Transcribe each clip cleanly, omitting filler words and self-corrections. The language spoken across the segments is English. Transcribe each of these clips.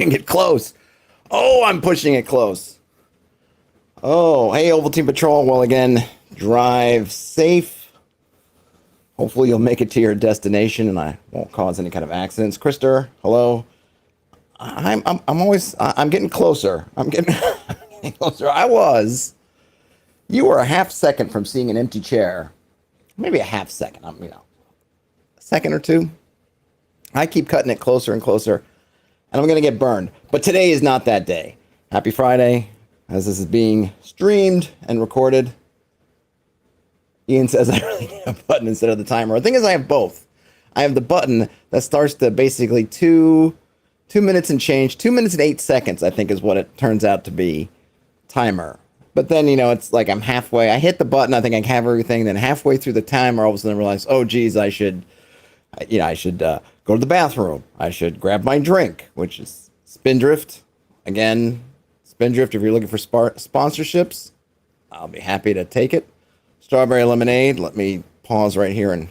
pushing it close. Oh, I'm pushing it close. Oh, hey, Ovaltine Patrol. Well, again, drive safe. Hopefully you'll make it to your destination and I won't cause any kind of accidents. Krister, hello. I'm getting closer. I'm getting, getting closer. You were a half second from seeing an empty chair. Maybe a half second. A second or two. I keep cutting it closer and closer, and I'm going to get burned. But today is not that day. Happy Friday, as this is being streamed and recorded. Ian says I really need a button instead of the timer. The thing is, I have both. I have the button that starts to basically 2 minutes and change, 2 minutes and 8 seconds, I think is what it turns out to be, timer. But then, it's like I'm halfway. I hit the button, I think I have everything. Then halfway through the timer, all of a sudden I realize, oh, geez, I should go to the bathroom. I should grab my drink, which is Spindrift. Again, Spindrift, if you're looking for sponsorships, I'll be happy to take it. Strawberry lemonade. Let me pause right here and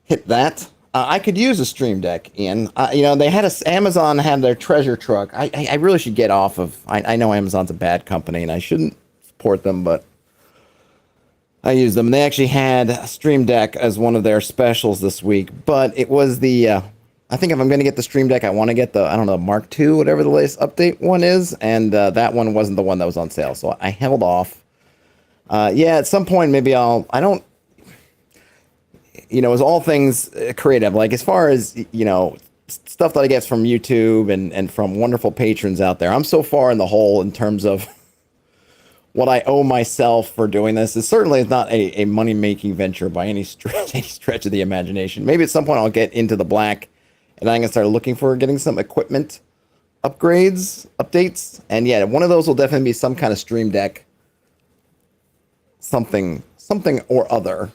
hit that. I could use a Stream Deck, Ian. They had Amazon had their treasure truck. I really should get off of. I know Amazon's a bad company, and I shouldn't support them, but I use them. They actually had a Stream Deck as one of their specials this week, but it was the. I think if I'm going to get the Stream Deck, I want to get the Mark II, whatever the latest update one is, and that one wasn't the one that was on sale, so I held off. At some point maybe I don't. As all things creative, like as far as, stuff that I get from YouTube and from wonderful patrons out there, I'm so far in the hole in terms of what I owe myself for doing this. It certainly is not a money-making venture by any stretch of the imagination. Maybe at some point I'll get into the black and I'm going to start looking for getting some equipment updates. And yeah, one of those will definitely be some kind of Stream Deck, something or other.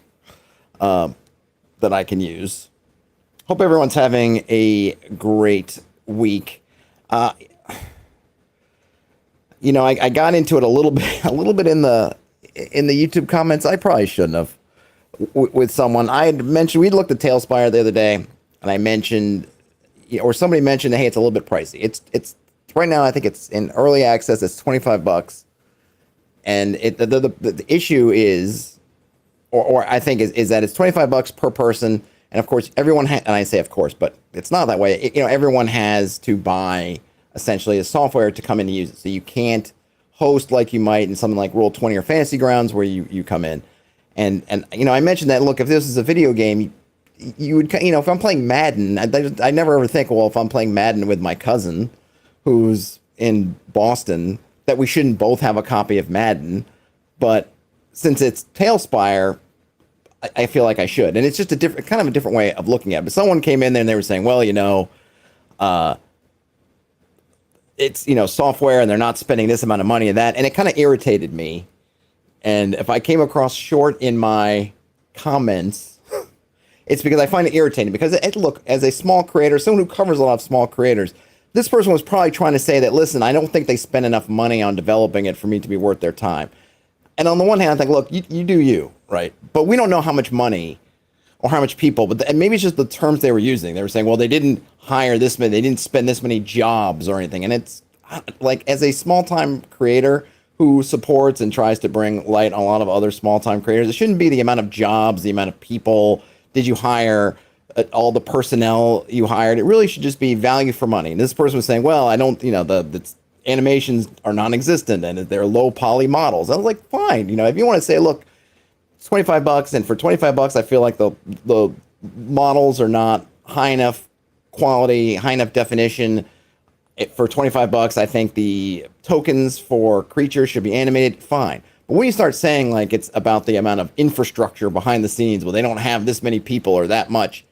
That I can use. Hope everyone's having a great week. I got into it a little bit in the YouTube comments. I probably shouldn't have with someone. I had mentioned we looked at Tailspire the other day, and I mentioned, or somebody mentioned, hey, it's a little bit pricey. It's right now. I think it's in early access. It's $25, and the issue is. Or I think is that it's $25 per person, and of course everyone and I say of course, but it's not that way. Everyone has to buy essentially a software to come in and use it. So you can't host like you might in something like Roll20 or Fantasy Grounds where you come in, and I mentioned that look, if this is a video game, you would if I'm playing Madden, I never ever think, well, if I'm playing Madden with my cousin who's in Boston, that we shouldn't both have a copy of Madden, but since it's Tailspire, I feel like I should. And it's just a different way of looking at it. But someone came in there and they were saying, well, it's, software and they're not spending this amount of money and that. And it kind of irritated me. And if I came across short in my comments, it's because I find it irritating. Because, look, as a small creator, someone who covers a lot of small creators, this person was probably trying to say that, listen, I don't think they spend enough money on developing it for me to be worth their time. And on the one hand, I think, look, you do you, right? But we don't know how much money or how much people, and maybe it's just the terms they were using. They were saying, well, they didn't hire this many, they didn't spend this many jobs or anything. And it's like, as a small-time creator who supports and tries to bring light on a lot of other small-time creators, it shouldn't be the amount of jobs, the amount of people, did you hire, all the personnel you hired. It really should just be value for money. And this person was saying, well, I don't, the animations are non-existent and they're low poly models. I was like, fine, if you want to say, look, it's $25, and for $25, I feel like the models are not high enough quality, high enough definition. For $25, I think the tokens for creatures should be animated. Fine. But when you start saying like it's about the amount of infrastructure behind the scenes, well, they don't have this many people or that much,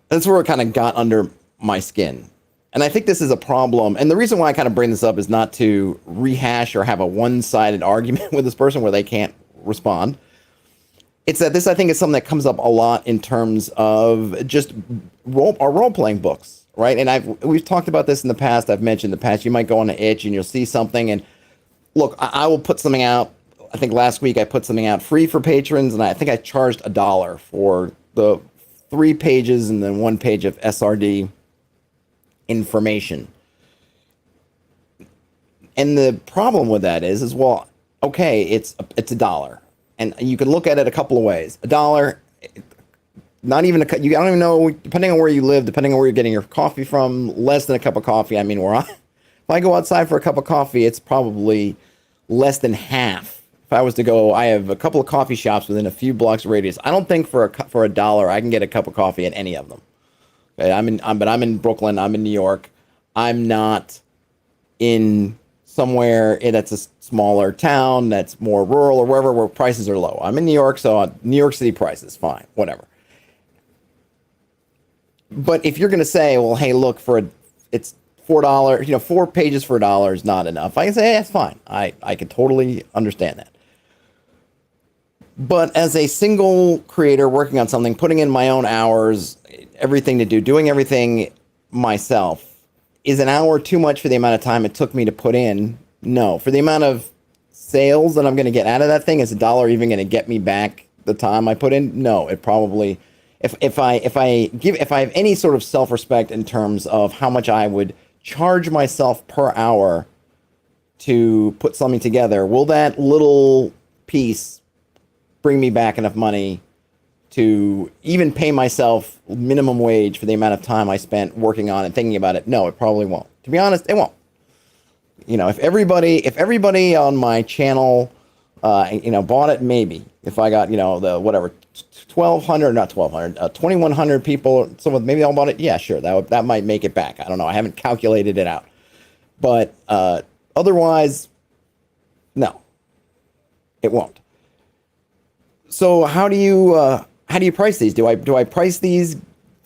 that's where it kind of got under my skin. And I think this is a problem. And the reason why I kind of bring this up is not to rehash or have a one-sided argument with this person where they can't respond. It's that this, I think, is something that comes up a lot in terms of just role-playing books, right? And we've talked about this in the past. I've mentioned in the past, you might go on an itch and you'll see something. And look, I will put something out. I think last week I put something out free for patrons, and I think I charged $1 for the 3 pages and then 1 page of SRD information. And the problem with that is well, okay, it's $1, and you can look at it a couple of ways. $1, not even you don't even know, depending on where you live, depending on where you're getting your coffee from, less than a cup of coffee. I mean, if I go outside for a cup of coffee, it's probably less than half. If I was to go, I have a couple of coffee shops within a few blocks radius. I don't think for $1 I can get a cup of coffee at any of them. Okay, but I'm in Brooklyn. I'm in New York. I'm not in somewhere that's a smaller town that's more rural or wherever where prices are low. I'm in New York, so New York City prices, fine, whatever. But if you're going to say, well, hey, look, it's $4, 4 pages for $1 is not enough, I can say, hey, that's fine. I can totally understand that. But as a single creator working on something, putting in my own hours, everything to do, doing everything myself, is an hour too much for the amount of time it took me to put in? No. For the amount of sales that I'm going to get out of that thing, is $1 even going to get me back the time I put in? No. It probably, if I have any sort of self-respect in terms of how much I would charge myself per hour to put something together, will that little piece bring me back enough money to even pay myself minimum wage for the amount of time I spent working on and thinking about it? No, it probably won't. To be honest, it won't. If everybody on my channel, bought it, maybe. If I got, the whatever, 2,100 people, someone maybe all bought it. Yeah, sure. That might make it back. I don't know. I haven't calculated it out. But otherwise, no, it won't. So how do you price these? Do I price these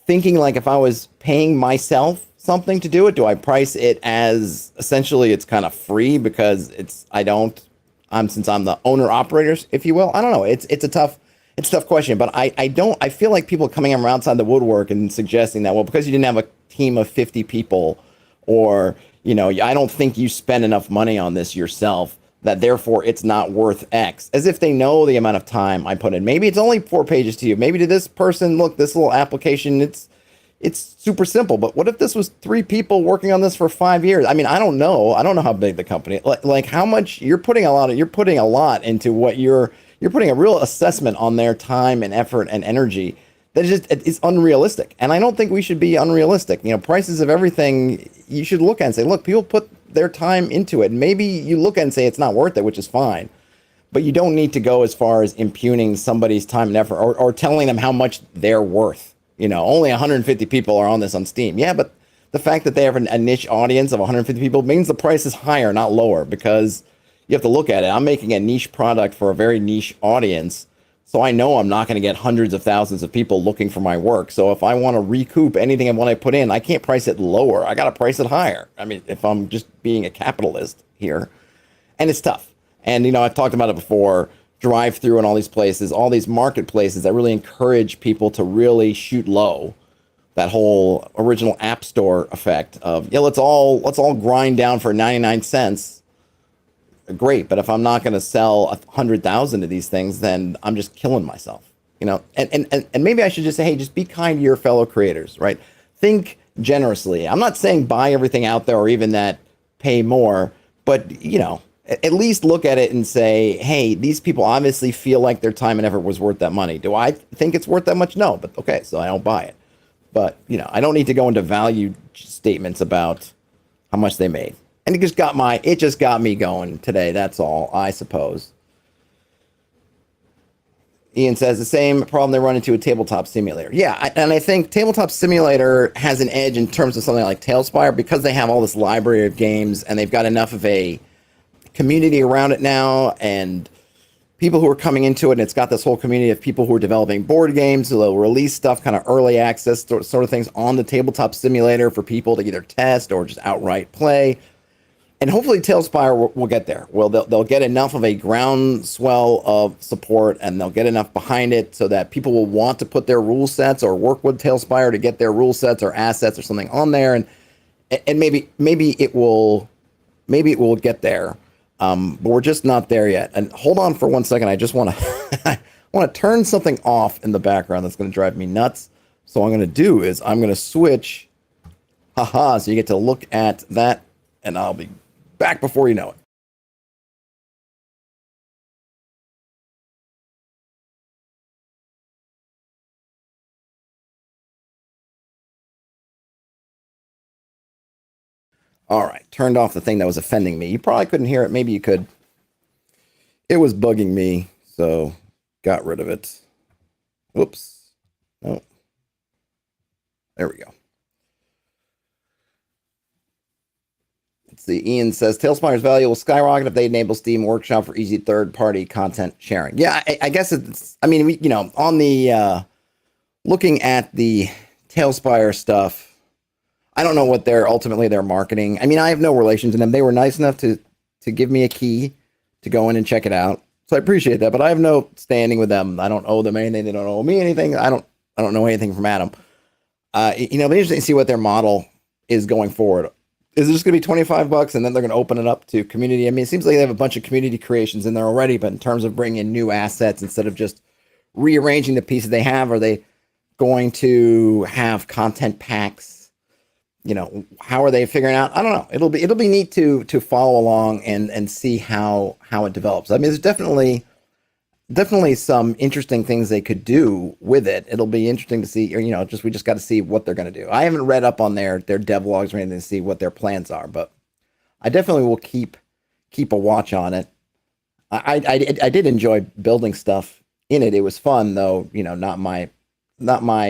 thinking like if I was paying myself something to do it? Do I price it as essentially it's kind of free because since I'm the owner operator, if you will? I don't know. It's a tough question, but I feel like people coming from outside the woodwork and suggesting that, well, because you didn't have a team of 50 people, or I don't think you spend enough money on this yourself, that therefore it's not worth X, as if they know the amount of time I put in. Maybe it's only 4 pages to you. Maybe to this person, look, this little application, it's super simple. But what if this was 3 people working on this for 5 years? I mean, I don't know. I don't know how big the company, like how much you're putting a lot into what you're putting a real assessment on their time and effort and energy that is unrealistic. And I don't think we should be unrealistic. Prices of everything, you should look at and say, look, people put their time into it. And maybe you look at and say it's not worth it, which is fine. But you don't need to go as far as impugning somebody's time and effort or telling them how much they're worth. Only 150 people are on this on Steam. Yeah, but the fact that they have a niche audience of 150 people means the price is higher, not lower, because you have to look at it. I'm making a niche product for a very niche audience. So I know I'm not going to get hundreds of thousands of people looking for my work. So if I want to recoup anything and what I put in, I can't price it lower. I got to price it higher. I mean, if I'm just being a capitalist here. And it's tough. And, I've talked about it before, drive-through and all these places, all these marketplaces that really encourage people to really shoot low. That whole original App Store effect of, let's all grind down for 99 cents. Great, but if I'm not going to sell 100,000 of these things, then I'm just killing myself, And maybe I should just say, hey, just be kind to your fellow creators, right? Think generously. I'm not saying buy everything out there or even that pay more, but at least look at it and say, hey, these people obviously feel like their time and effort was worth that money. Do I think it's worth that much? No, but okay, so I don't buy it. But I don't need to go into value statements about how much they made. And it just got me going today. That's all, I suppose. Ian says the same problem they run into a tabletop simulator. Yeah, and I think tabletop simulator has an edge in terms of something like Tailspire because they have all this library of games and they've got enough of a community around it now and people who are coming into it. And it's got this whole community of people who are developing board games. So they'll release stuff, kind of early access sort of things on the tabletop simulator for people to either test or just outright play. And hopefully Tailspire will get there. Well, they'll get enough of a groundswell of support and they'll get enough behind it so that people will want to put their rule sets or work with Tailspire to get their rule sets or assets or something on there. And maybe it will get there. But we're just not there yet. And hold on for 1 second. I just want to turn something off in the background that's going to drive me nuts. So what I'm going to do is I'm going to switch Haha, so you get to look at that, and I'll be back before you know it. All right, turned off the thing that was offending me. You probably couldn't hear it. Maybe you could. It was bugging me, so got rid of it. Whoops. Oh, there we go. Let's see. Ian says Tailspiner's value will skyrocket if they enable Steam Workshop for easy third-party content sharing. Yeah, I guess it's. I mean, on the looking at the Tailspire stuff, I don't know what they're ultimately their marketing. I mean, I have no relation to them. They were nice enough to give me a key to go in and check it out, so I appreciate that. But I have no standing with them. I don't owe them anything. They don't owe me anything. I don't know anything from Adam. It'll be interesting to see what their model is going forward. Is it just going to be $25 and then they're going to open it up to community? I mean, it seems like they have a bunch of community creations in there already, but in terms of bringing in new assets instead of just rearranging the pieces they have, are they going to have content packs? How are they figuring out? I don't know. It'll be neat to follow along and see how it develops. I mean, there's definitely some interesting things they could do with it. It'll be interesting to see, or we just got to see what they're going to do. I haven't read up on their devlogs or anything to see what their plans are, but I definitely will keep a watch on it. I did enjoy building stuff in it. It was fun, though. Not my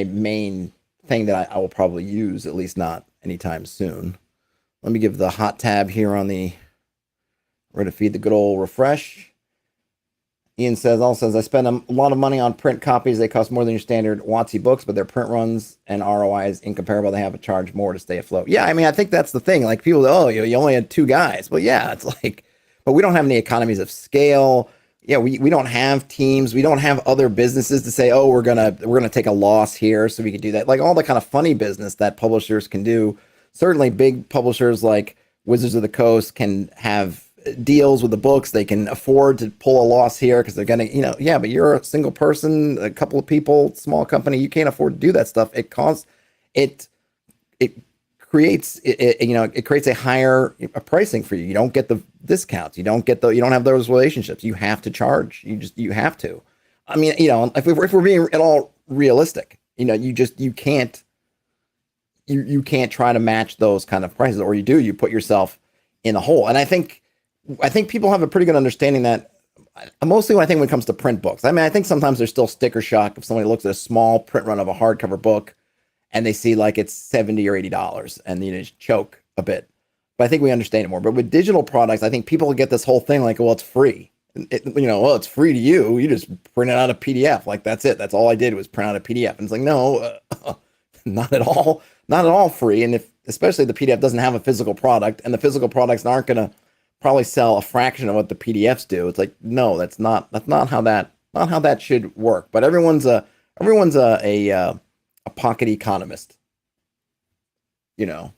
main thing that I will probably use, at least not anytime soon. Let me give the hot tab here on the. We're going to feed the good old refresh. Ian says, I spend a lot of money on print copies. They cost more than your standard WotC books, but their print runs and ROI is incomparable. They have to charge more to stay afloat. Yeah, I mean, I think that's the thing. Like people, you only had 2 guys. Well, yeah, it's like, but we don't have any economies of scale. Yeah, we don't have teams. We don't have other businesses to say, oh, we're gonna take a loss here, so we can do that. Like all the kind of funny business that publishers can do. Certainly, big publishers like Wizards of the Coast can have deals with the books. They can afford to pull a loss here because they're gonna, yeah, but you're a single person, a couple of people, small company, you can't afford to do that stuff. It creates it creates a higher pricing for you. You don't get the discounts. You don't have those relationships. You have to charge. You have to. I mean, if we're being at all realistic, you can't try to match those kind of prices, or you put yourself in a hole. And I think people have a pretty good understanding that, mostly when it comes to print books. I mean, I think sometimes there's still sticker shock if somebody looks at a small print run of a hardcover book and they see like it's $70 or $80 and you just choke a bit. But I think we understand it more. But with digital products, I think people get this whole thing like, well, it's free. It's free to you. You just print it out a PDF. Like, that's it. That's all I did was print out a PDF. And it's like, no, not at all. Not at all free. And especially the PDF doesn't have a physical product, and the physical products aren't going to probably sell a fraction of what the PDFs do. It's like, no, that's not how that should work. But everyone's a pocket economist, Yeah,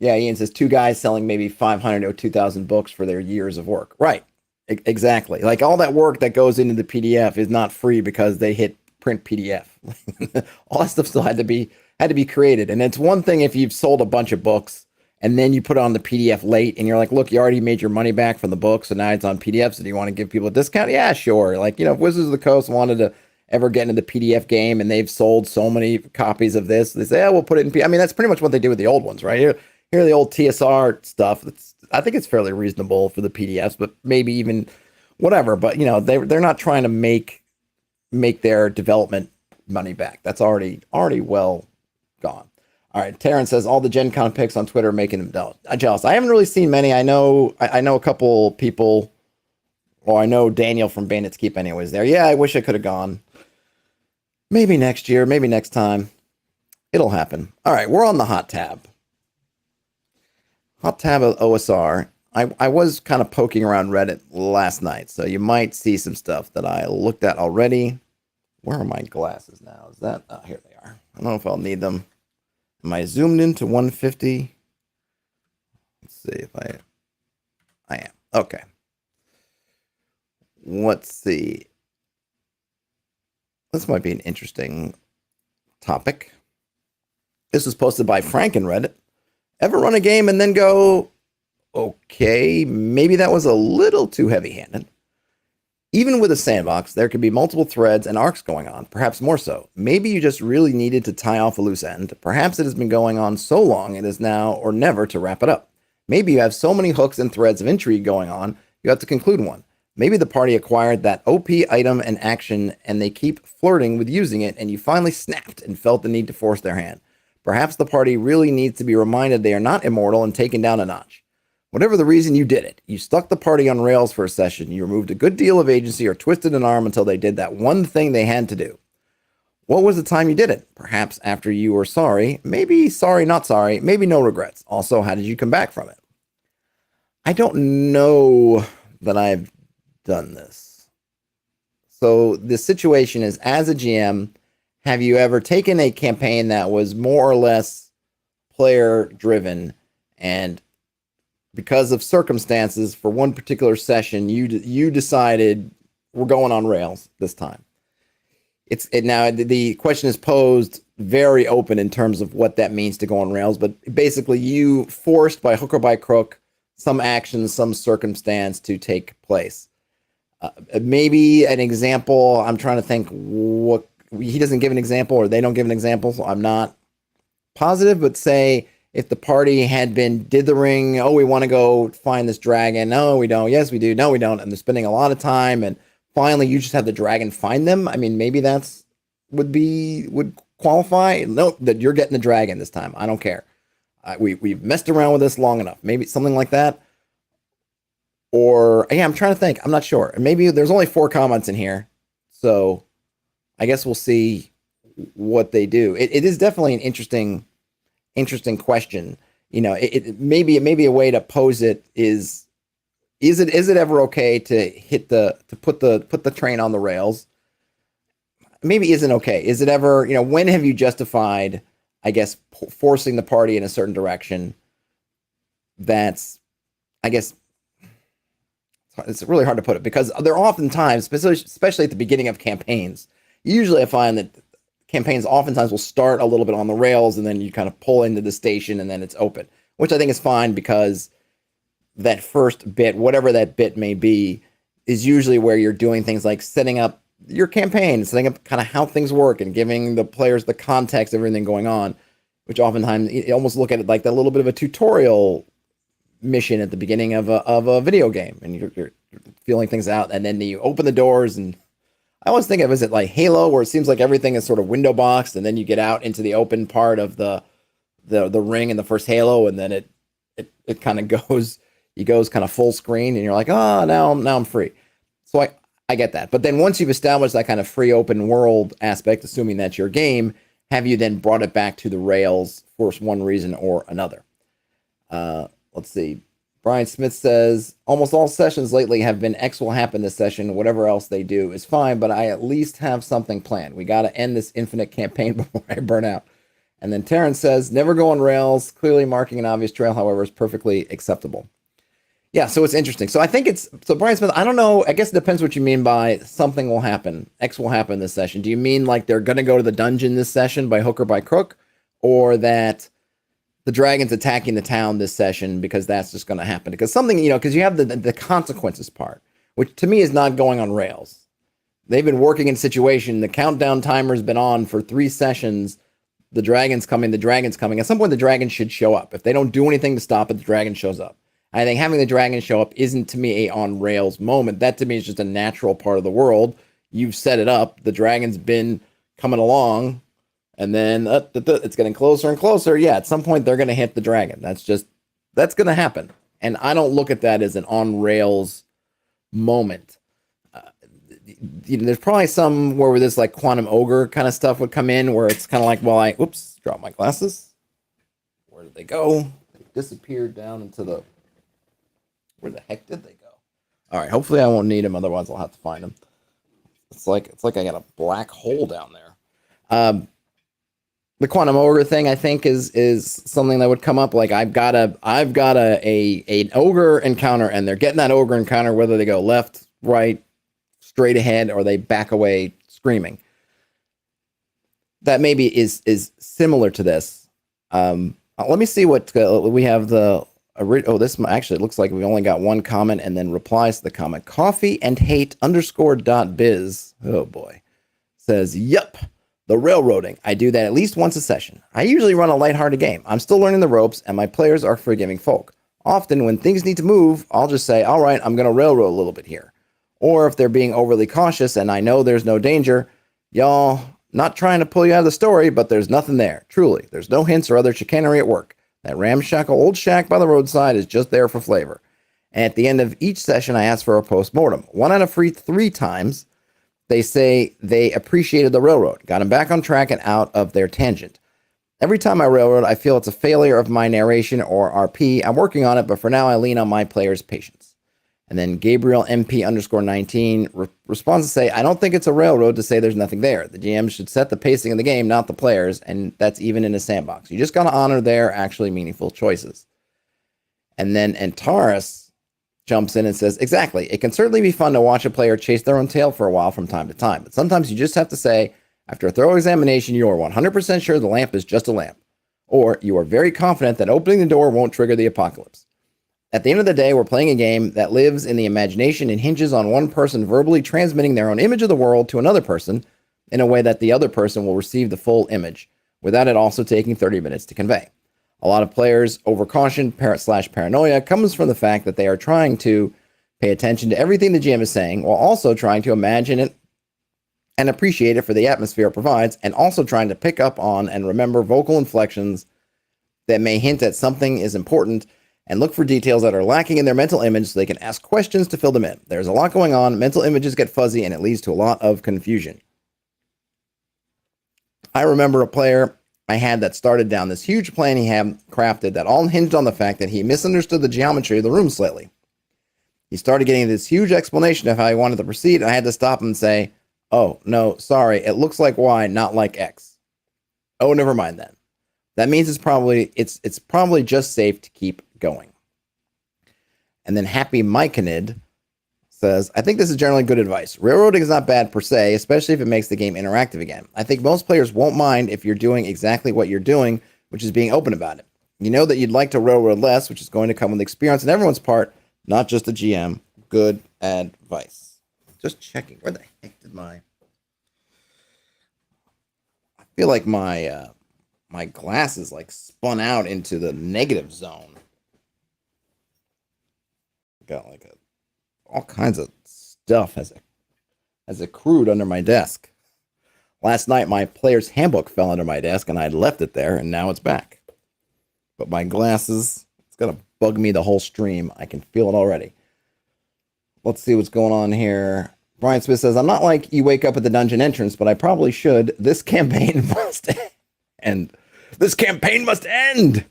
Ian says 2 guys selling maybe 500 or 2,000 books for their years of work. Right, exactly. Like all that work that goes into the PDF is not free because they hit print PDF. All that stuff still had to be created. And it's one thing if you've sold a bunch of books and then you put it on the PDF late and you're like, look, you already made your money back from the book, so now it's on PDF. So do you want to give people a discount? Yeah, sure. Like, if Wizards of the Coast wanted to ever get into the PDF game and they've sold so many copies of this, they say, we'll put it in PDF. I mean, that's pretty much what they do with the old ones, right? Here are the old TSR stuff. I think it's fairly reasonable for the PDFs, but maybe even whatever. But, they're not trying to make their development money back. That's already well gone. All right, Taryn says all the Gen Con picks on Twitter are making them jealous. I haven't really seen many. I know a couple people. Well, I know Daniel from Bandits Keep anyways there. Yeah, I wish I could have gone. Maybe next year, maybe next time. It'll happen. All right, we're on the hot tab. Hot tab of OSR. I was kind of poking around Reddit last night, so you might see some stuff that I looked at already. Where are my glasses now? Is that... Oh, here they are. I don't know if I'll need them. Am I zoomed into 150? Let's see if I am. Okay. Let's see. This might be an interesting topic. This was posted by Frank in Reddit. Ever run a game and then go, okay, maybe that was a little too heavy-handed? Even with a sandbox, there could be multiple threads and arcs going on, perhaps more so. Maybe you just really needed to tie off a loose end. Perhaps it has been going on so long it is now or never to wrap it up. Maybe you have so many hooks and threads of intrigue going on, you have to conclude one. Maybe the party acquired that OP item and action and they keep flirting with using it and you finally snapped and felt the need to force their hand. Perhaps the party really needs to be reminded they are not immortal and taken down a notch. Whatever the reason, you did it. You stuck the party on rails for a session. You removed a good deal of agency or twisted an arm until they did that one thing they had to do. What was the time you did it? Perhaps after you were sorry. Maybe sorry, not sorry. Maybe no regrets. Also, how did you come back from it? I don't know that I've done this. So the situation is, as a GM, have you ever taken a campaign that was more or less player driven, and because of circumstances for one particular session, you decided we're going on rails this time? Now the question is posed very open in terms of what that means to go on rails, but basically you forced by hook or by crook some action, some circumstance to take place. Maybe an example, I'm trying to think what, he doesn't give an example or they don't give an example, so I'm not positive, but say if the party did the ring, oh, we want to go find this dragon. No, we don't. Yes, we do. No, we don't. And they're spending a lot of time. And finally, you just have the dragon find them. I mean, maybe would qualify. No, that you're getting the dragon this time. I don't care. We've messed around with this long enough. Maybe something like that. Or, yeah, I'm trying to think. I'm not sure. And maybe there's only 4 comments in here. So I guess we'll see what they do. It is definitely an interesting question. You know, it maybe a way to pose it is it ever okay to put the train on the rails? Maybe isn't okay. Is it ever, when have you justified, I guess, forcing the party in a certain direction? That's, I guess, it's really hard to put it, because there are oftentimes, especially at the beginning of campaigns, usually I find that campaigns oftentimes will start a little bit on the rails and then you kind of pull into the station and then it's open, which I think is fine, because that first bit, whatever that bit may be, is usually where you're doing things like setting up your campaign, setting up kind of how things work and giving the players the context of everything going on, which oftentimes you almost look at it like that little bit of a tutorial mission at the beginning of a video game, and you're feeling things out, and then you open the doors. And I always think of it as like Halo, where it seems like everything is sort of window boxed, and then you get out into the open part of the ring in the first Halo, and then it kind of goes kind of full screen, and you're like, oh, now I'm free. So I get that. But then once you've established that kind of free open world aspect, assuming that's your game, have you then brought it back to the rails for one reason or another? Let's see. Brian Smith says, almost all sessions lately have been X will happen this session. Whatever else they do is fine, but I at least have something planned. We got to end this infinite campaign before I burn out. And then Terrence says, never go on rails. Clearly marking an obvious trail, however, is perfectly acceptable. Yeah, so it's interesting. So I think so Brian Smith, I don't know. I guess it depends what you mean by something will happen. X will happen this session. Do you mean like they're going to go to the dungeon this session by hook or by crook? Or that the dragon's attacking the town this session because that's just going to happen? Because something, because you have the consequences part, which to me is not going on rails. They've been working in a situation. The countdown timer's been on for 3 sessions. The dragon's coming. At some point, the dragon should show up. If they don't do anything to stop it, the dragon shows up. I think having the dragon show up isn't, to me, a on rails moment. That, to me, is just a natural part of the world. You've set it up. The dragon's been coming along. And then it's getting closer and closer. Yeah, at some point they're going to hit the dragon. That's going to happen. And I don't look at that as an on rails moment. There's probably some where this like quantum ogre kind of stuff would come in, where it's kind of like, well, dropped my glasses. Where did they go? They disappeared down into where the heck did they go? All right, hopefully I won't need them. Otherwise I'll have to find them. It's like I got a black hole down there. The quantum ogre thing, I think, is something that would come up. Like I've got an ogre encounter, and they're getting that ogre encounter whether they go left, right, straight ahead, or they back away screaming. That maybe is similar to this. Let me see what we have. This actually looks like we only got one comment and then replies to the comment. Coffee and hate _.biz. Oh boy. Says, yep, the railroading. I do that at least once a session. I usually run a lighthearted game. I'm still learning the ropes and my players are forgiving folk. Often when things need to move, I'll just say, all right, I'm going to railroad a little bit here. Or if they're being overly cautious and I know there's no danger, y'all, not trying to pull you out of the story, but there's nothing there. Truly, there's no hints or other chicanery at work. That ramshackle old shack by the roadside is just there for flavor. And at the end of each session, I ask for a post-mortem. 1 out of 3 times, they say they appreciated the railroad, got them back on track and out of their tangent. Every time I railroad, I feel it's a failure of my narration or RP. I'm working on it, but for now, I lean on my players' patience. And then Gabriel MP _19 responds to say, I don't think it's a railroad to say there's nothing there. The GM should set the pacing of the game, not the players, and that's even in a sandbox. You just got to honor their actually meaningful choices. And then Antares jumps in and says, exactly. It can certainly be fun to watch a player chase their own tail for a while from time to time, but sometimes you just have to say, after a thorough examination, you are 100% sure the lamp is just a lamp, or you are very confident that opening the door won't trigger the apocalypse. At the end of the day, we're playing a game that lives in the imagination and hinges on one person verbally transmitting their own image of the world to another person in a way that the other person will receive the full image, without it also taking 30 minutes to convey. A lot of players' overcaution, paranoia, comes from the fact that they are trying to pay attention to everything the GM is saying, while also trying to imagine it and appreciate it for the atmosphere it provides, and also trying to pick up on and remember vocal inflections that may hint at something is important, and look for details that are lacking in their mental image so they can ask questions to fill them in. There's a lot going on, mental images get fuzzy, and it leads to a lot of confusion. I remember a player I had that started down this huge plan he had crafted that all hinged on the fact that he misunderstood the geometry of the room slightly. He started getting this huge explanation of how he wanted to proceed, and I had to stop him and say, oh, no, sorry, it looks like Y, not like X. Oh, never mind then. That means it's probably just safe to keep going. And then Happy Myconid says, I think this is generally good advice. Railroading is not bad per se, especially if it makes the game interactive again. I think most players won't mind if you're doing exactly what you're doing, which is being open about it. You know that you'd like to railroad less, which is going to come with experience on everyone's part, not just the GM. Good advice. Just checking. Where the heck did I feel like my glasses like spun out into the negative zone. Got like all kinds of stuff has accrued under my desk. Last night, my player's handbook fell under my desk, and I'd left it there, and now it's back. But my glasses, it's gonna bug me the whole stream. I can feel it already. Let's see what's going on here. Brian Smith says, I'm not like you wake up at the dungeon entrance, but I probably should. This campaign must end. This campaign must end.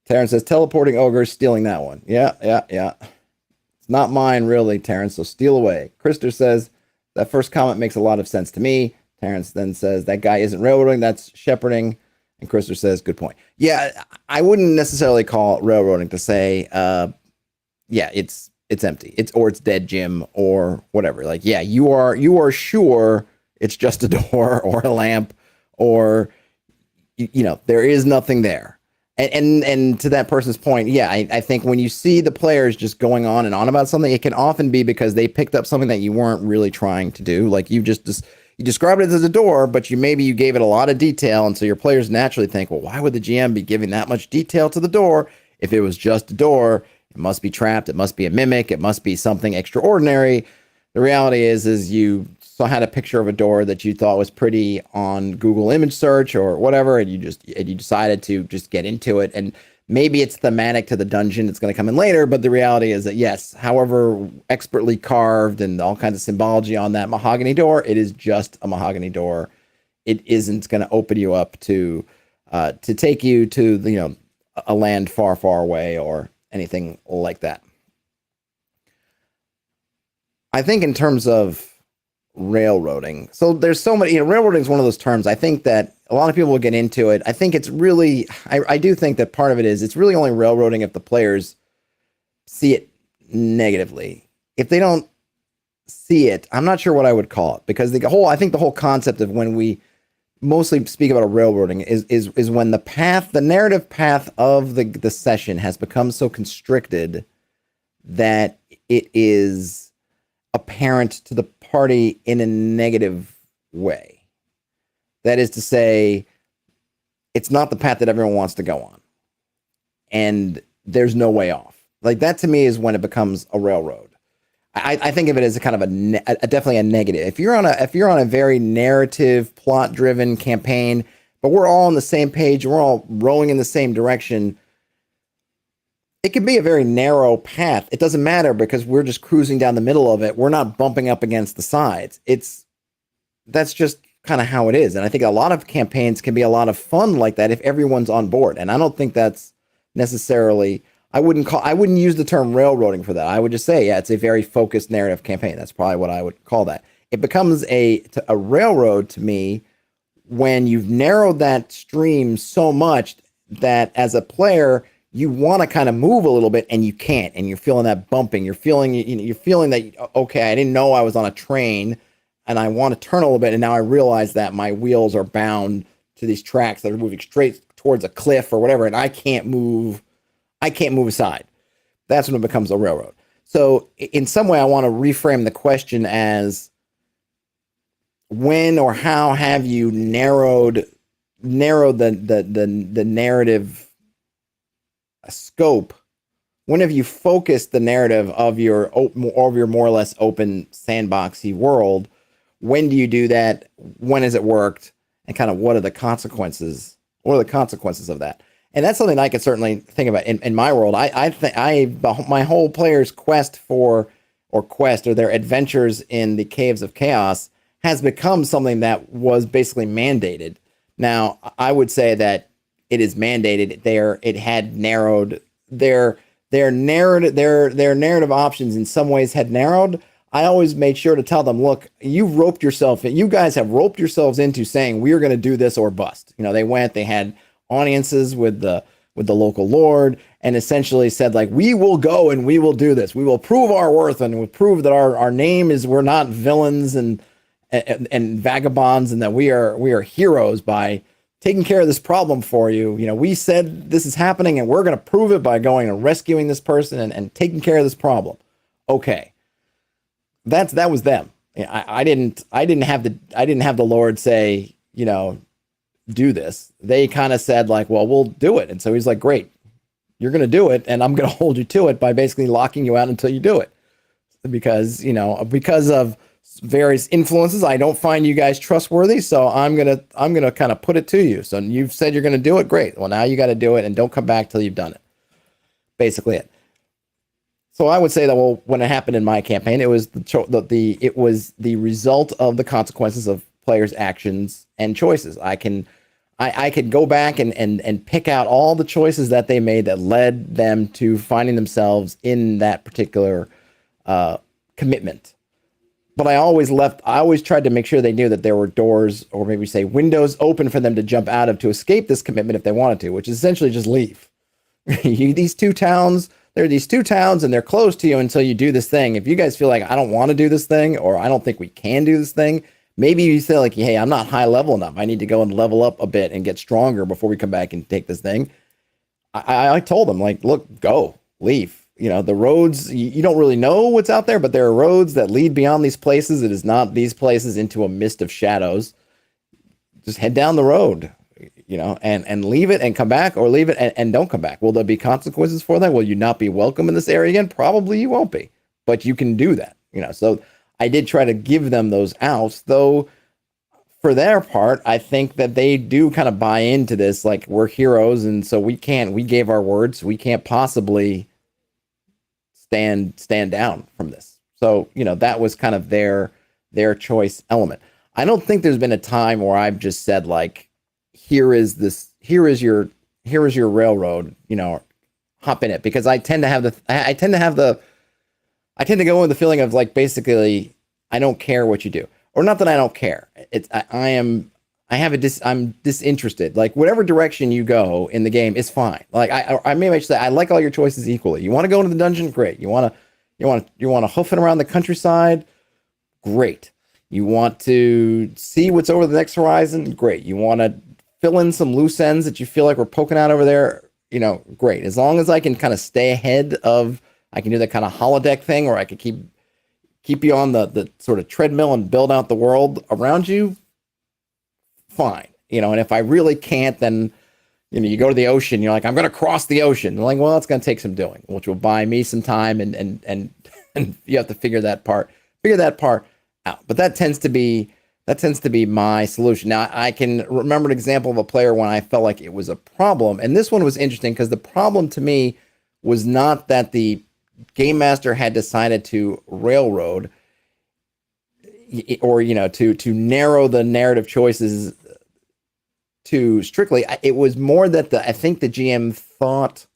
Terrence says, teleporting ogres, stealing that one. Yeah. It's not mine, really, Terrence, so steal away. Krister says, that first comment makes a lot of sense to me. Terrence then says, that guy isn't railroading, that's shepherding. And Krister says, good point. Yeah, I wouldn't necessarily call it railroading to say, it's empty. It's dead, Jim, or whatever. Like, yeah, you are sure it's just a door or a lamp, or there is nothing there. And to that person's point, yeah, I think when you see the players just going on and on about something, it can often be because they picked up something that you weren't really trying to do. Like you described it as a door, but you gave it a lot of detail, and so your players naturally think, well, why would the GM be giving that much detail to the door if it was just a door? It must be trapped. It must be a mimic. It must be something extraordinary. The reality is you had a picture of a door that you thought was pretty on Google image search or whatever, and you decided to just get into it. And maybe it's thematic to the dungeon that's going to come in later, but the reality is that yes, however expertly carved and all kinds of symbology on that mahogany door, it is just a mahogany door. It isn't going to open you up to take you to a land far, far away or anything like that. I think in terms of railroading, so there's so many, railroading is one of those terms. I think that a lot of people will get into it. I think it's really, I do think that part of it is it's really only railroading if the players see it negatively. If they don't see it, I'm not sure what I would call it, because I think the whole concept of when we mostly speak about a railroading is when the narrative path of the session has become so constricted that it is apparent to the party in a negative way. That is to say, it's not the path that everyone wants to go on, and there's no way off. Like that to me is when it becomes a railroad. I think of it as a kind of definitely a negative. If you're on a very narrative, plot driven campaign, but we're all on the same page, we're all rowing in the same direction, it can be a very narrow path. It doesn't matter because we're just cruising down the middle of it. We're not bumping up against the sides. That's just kind of how it is. And I think a lot of campaigns can be a lot of fun like that if everyone's on board. And I don't think that's necessarily, I wouldn't use the term railroading for that. I would just say, yeah, it's a very focused narrative campaign. That's probably what I would call that. It becomes a railroad to me when you've narrowed that stream so much that as a player, you want to kind of move a little bit and you can't, and you're feeling that bumping. You're feeling that, okay, I didn't know I was on a train and I want to turn a little bit, and now I realize that my wheels are bound to these tracks that are moving straight towards a cliff or whatever, and I can't move aside. That's when it becomes a railroad. So in some way, I want to reframe the question as, when or how have you narrowed the narrative scope? When have you focused the narrative of your more or less open sandboxy world? When do you do that? When has it worked? And kind of what are the consequences? What are the consequences of that? And that's something I could certainly think about in my world. My whole player's quest or their adventures in the Caves of Chaos has become something that was basically mandated. Now, I would say that it is mandated. It had narrowed their narrative options in some ways had narrowed. I always made sure to tell them, look, you guys have roped yourselves into saying we're going to do this or bust. They had audiences with the local lord and essentially said, like, we will go and we will do this. We will prove our worth and we'll prove that our name is, we're not villains and vagabonds, and that we are heroes by taking care of this problem for you. We said this is happening and we're going to prove it by going and rescuing this person and taking care of this problem. Okay. That was them. I didn't have the Lord say, do this. They kind of said, like, well, we'll do it. And so he's like, great, you're going to do it, and I'm going to hold you to it by basically locking you out until you do it. Because of various influences, I don't find you guys trustworthy, so I'm gonna kind of put it to you. So you've said you're gonna do it, great. Well, now you got to do it, and don't come back till you've done it. Basically it. So I would say that, well, when it happened in my campaign, it was the result of the consequences of players' actions and choices. I could go back and pick out all the choices that they made that led them to finding themselves in that particular commitment. But I always tried to make sure they knew that there were doors, or maybe say windows, open for them to jump out of to escape this commitment if they wanted to, which is essentially just leave. These two towns, and they're close to you until you do this thing. If you guys feel like, I don't want to do this thing, or I don't think we can do this thing, maybe you say, like, hey, I'm not high level enough. I need to go and level up a bit and get stronger before we come back and take this thing. I told them, like, look, go, leave. The roads, you don't really know what's out there, but there are roads that lead beyond these places. It is not these places into a mist of shadows. Just head down the road, and leave it and come back, or leave it and don't come back. Will there be consequences for that? Will you not be welcome in this area again? Probably you won't be, but you can do that, So I did try to give them those outs, though. For their part, I think that they do kind of buy into this, like, we're heroes, and so we gave our words. We can't possibly stand down from this. So, that was kind of their choice element. I don't think there's been a time where I've just said, like, here is your railroad, hop in it, because I tend to go with the feeling of, like, basically, I don't care what you do, or not that I don't care. I'm disinterested. Like, whatever direction you go in the game is fine. Like, I maybe say I like all your choices equally. You want to go into the dungeon? Great. You want to hoof it around the countryside? Great. You want to see what's over the next horizon? Great. You want to fill in some loose ends that you feel like we're poking out over there? Great. As long as I can kind of stay ahead of, I can do that kind of holodeck thing, or I can keep you on the sort of treadmill and build out the world around you, fine. And if I really can't, then you go to the ocean, you're like, I'm going to cross the ocean. I'm like, well, it's going to take some doing, which will buy me some time, and you have to figure that part out. But that tends to be my solution. Now, I can remember an example of a player when I felt like it was a problem, and this one was interesting because the problem to me was not that the game master had decided to railroad or to narrow the narrative choices too strictly. It was more that I think the GM thought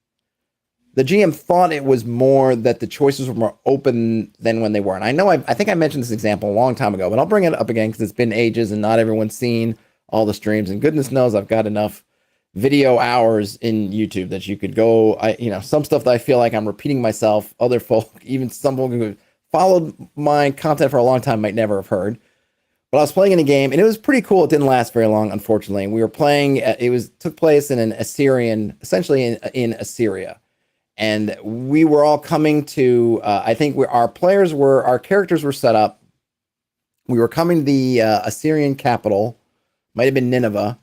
it was more that the choices were more open than when they weren't. I know I think I mentioned this example a long time ago, but I'll bring it up again because it's been ages and not everyone's seen all the streams, and goodness knows I've got enough video hours in YouTube that you could go. Some stuff that I feel like I'm repeating myself, other folk, even some people who followed my content for a long time might never have heard. But I was playing in a game, and it was pretty cool. It didn't last very long, unfortunately. And we were playing. Took place in an Assyrian, essentially in Assyria, and we were all coming to. I think our characters were set up. We were coming to the Assyrian capital, might have been Nineveh,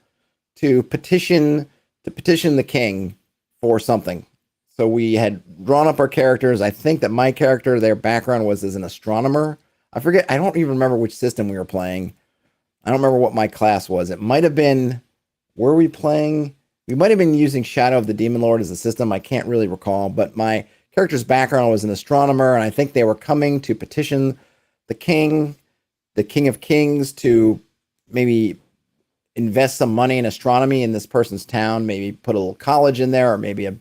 to petition the king for something. So we had drawn up our characters. I think that my character, their background was as an astronomer. I forget. I don't even remember which system we were playing. I don't remember what my class was. It might have been, were we playing? We might have been using Shadow of the Demon Lord as a system. I can't really recall, but my character's background was an astronomer, and I think they were coming to petition the King of Kings, to maybe invest some money in astronomy in this person's town, maybe put a little college in there, or maybe a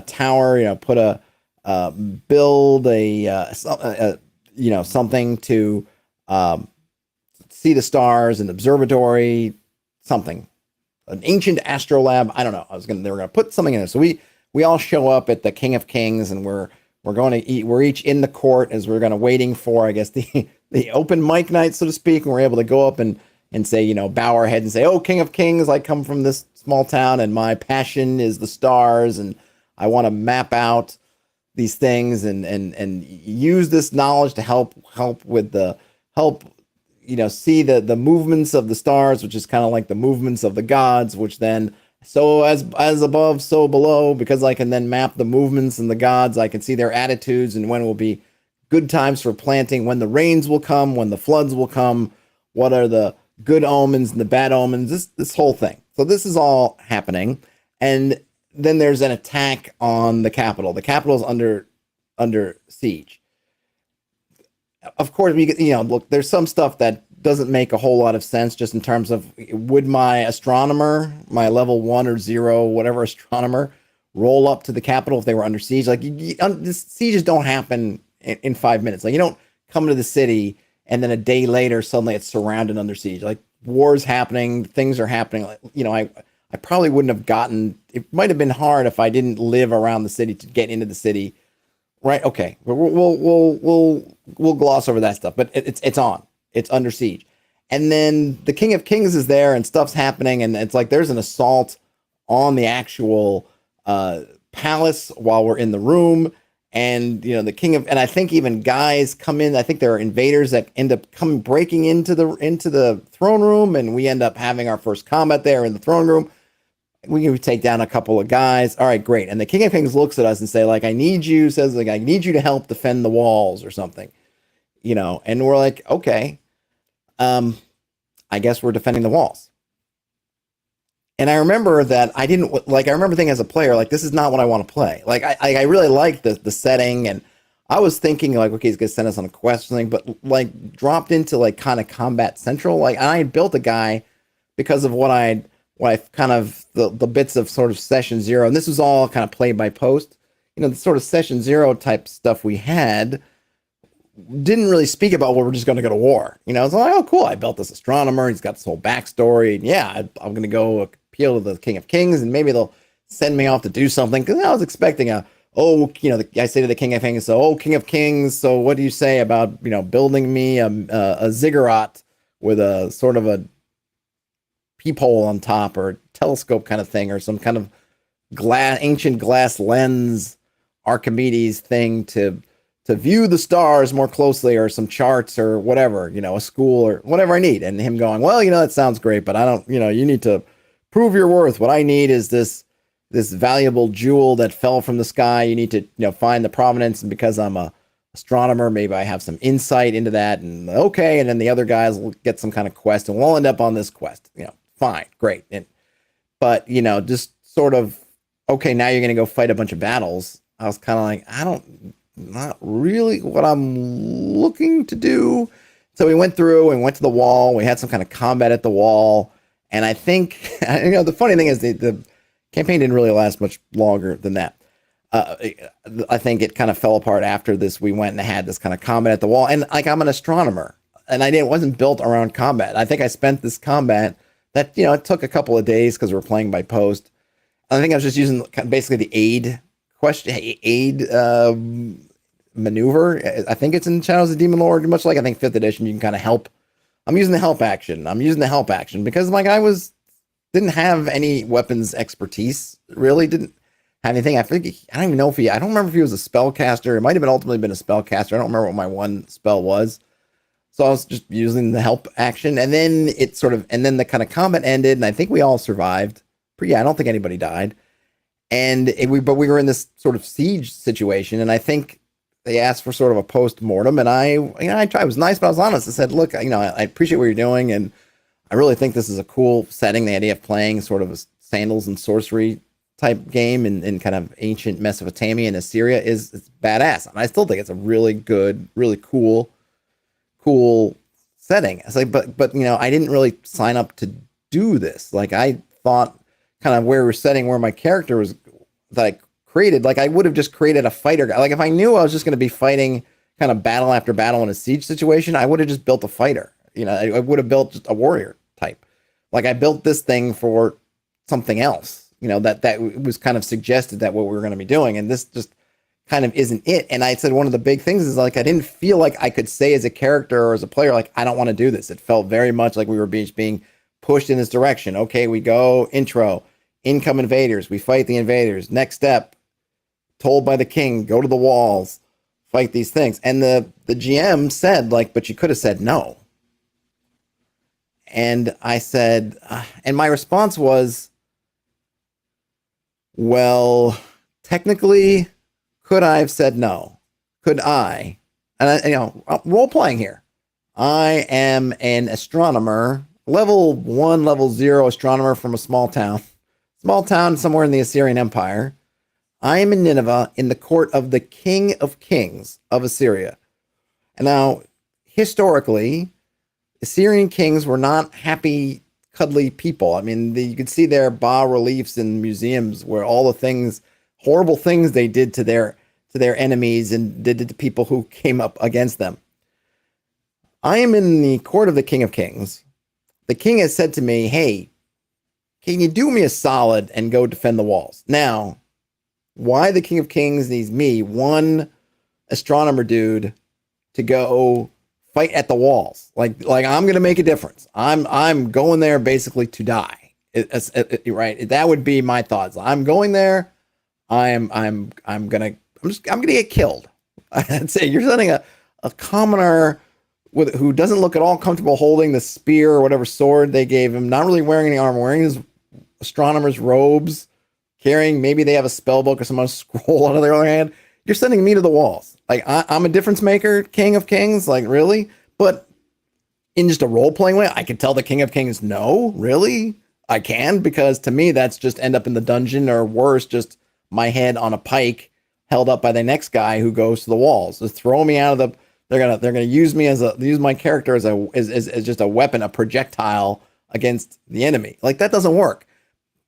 tower, build something to see the stars, an observatory, something, an ancient astrolabe. I don't know. They were going to put something in there. So we all show up at the King of Kings, and we're going to eat. We're each in the court as we're going to waiting for, I guess, the open mic night, so to speak. And we're able to go up and say, bow our head and say, oh, King of Kings, I come from this small town, and my passion is the stars, and I want to map out these things and use this knowledge to help see the movements of the stars, which is kind of like the movements of the gods, which then, so as above, so below, because I can then map the movements and the gods, I can see their attitudes and when will be good times for planting, when the rains will come, when the floods will come, what are the good omens and the bad omens, this whole thing. So this is all happening. And then there's an attack on the capital. The capital is under siege. Of course, look, there's some stuff that doesn't make a whole lot of sense just in terms of, would my astronomer, my level 1 or 0, whatever astronomer, roll up to the capital if they were under siege? Like, sieges don't happen in 5 minutes. Like, you don't come to the city and then a day later suddenly it's surrounded under siege. Like, wars happening, things are happening. Like, I probably wouldn't have gotten. It might have been hard if I didn't live around the city to get into the city, right? Okay, we'll gloss over that stuff, but it's on. It's under siege, and then the King of Kings is there, and stuff's happening, and it's like there's an assault on the actual palace while we're in the room, and and I think even guys come in. I think there are invaders that end up breaking into the throne room, and we end up having our first combat there in the throne room. We take down a couple of guys. All right, great. And the King of Kings looks at us and I need you to help defend the walls or something, and we're like, okay, I guess we're defending the walls. And I remember that I remember thinking as a player, like, this is not what I want to play. Like, I really liked the setting, and I was thinking like, okay, he's going to send us on a quest or something, but like dropped into like kind of combat central. Like, I had built a guy because of what I kind of the bits of sort of session 0, and this was all kind of play by post. The sort of session 0 type stuff we had didn't really speak about, well, we're just going to go to war. It's like, oh, cool, I built this astronomer, he's got this whole backstory, and yeah, I'm going to go appeal to the King of Kings, and maybe they'll send me off to do something, because I was expecting a oh, I say to the King of Kings, so, oh, King of Kings, so what do you say about, building me a ziggurat with a sort of a peephole on top or telescope kind of thing, or some kind of ancient glass lens Archimedes thing to view the stars more closely, or some charts or whatever, a school or whatever I need. And him going, well, that sounds great, but I don't, you need to prove your worth. What I need is this valuable jewel that fell from the sky. You need to, find the provenance. And because I'm a astronomer, maybe I have some insight into that. And okay. And then the other guys will get some kind of quest, and we'll end up on this quest, fine, great. But, just sort of, okay, now you're going to go fight a bunch of battles. I was kind of like, not really what I'm looking to do. So we went through and went to the wall. We had some kind of combat at the wall. And I think, the funny thing is the campaign didn't really last much longer than that. I think it kind of fell apart after this. We went and had this kind of combat at the wall. And I'm an astronomer, and it wasn't built around combat. I think I spent this combat that, it took a couple of days because we're playing by post. I think I was just using basically the aid maneuver. I think it's in Shadows of the Demon Lord, much like I think 5th edition, you can kind of help. I'm using the help action because my guy didn't have any weapons expertise, really didn't have anything. I don't even know I don't remember if he was a spellcaster. It might have ultimately been a spellcaster. I don't remember what my one spell was. So I was just using the help action, and then then the kind of combat ended, and I think we all survived. But yeah, I don't think anybody died. But we were in this sort of siege situation, and I think they asked for sort of a post-mortem, and I tried. I was nice, but I was honest. I said, look, I appreciate what you're doing, and I really think this is a cool setting. The idea of playing sort of a sandals and sorcery type game in kind of ancient Mesopotamia and Assyria is badass. And I still think it's a really good, really cool setting. It's like, but I didn't really sign up to do this. Like, I thought kind of where my character was that I created, like I would have just created a fighter guy. Like if I knew I was just going to be fighting kind of battle after battle in a siege situation, I would have just built a fighter. I would have built just a warrior type. Like I built this thing for something else, that was kind of suggested that what we were going to be doing. And this just kind of isn't it. And I said, one of the big things is like, I didn't feel like I could say as a character or as a player, like, I don't want to do this. It felt very much like we were being pushed in this direction. Okay, we go intro, income invaders. We fight the invaders. Next step, told by the king, go to the walls, fight these things. And the GM said, like, but you could have said no. And I said, and my response was, well, technically, could I have said no? Could I? And role playing here. I am an astronomer, level 1, level 0 astronomer from a small town somewhere in the Assyrian Empire. I am in Nineveh in the court of the King of Kings of Assyria. And now, historically, Assyrian kings were not happy, cuddly people. I mean, you could see their bas-reliefs in museums where all the things, horrible things they did to their enemies and did to people who came up against them. I am in the court of the King of Kings. The king has said to me, hey, can you do me a solid and go defend the walls? Now, why the King of Kings needs me, one astronomer dude, to go fight at the walls? Like I'm going to make a difference. I'm going there basically to die. Right? That would be my thoughts. I'm going there. I'm gonna get killed. I'd say you're sending a commoner who doesn't look at all comfortable holding the spear or whatever sword they gave him, not really wearing any armor, wearing his astronomer's robes, carrying, maybe they have a spell book or some scroll out of their other hand. You're sending me to the walls. Like I'm a difference maker, King of Kings, like really? But in just a role-playing way, I could tell the King of Kings, no, really? I can, because to me, that's just end up in the dungeon, or worse, just my head on a pike held up by the next guy who goes to the walls. Just throw me out of the, they're gonna use me use my character as just a weapon, a projectile against the enemy. Like that doesn't work.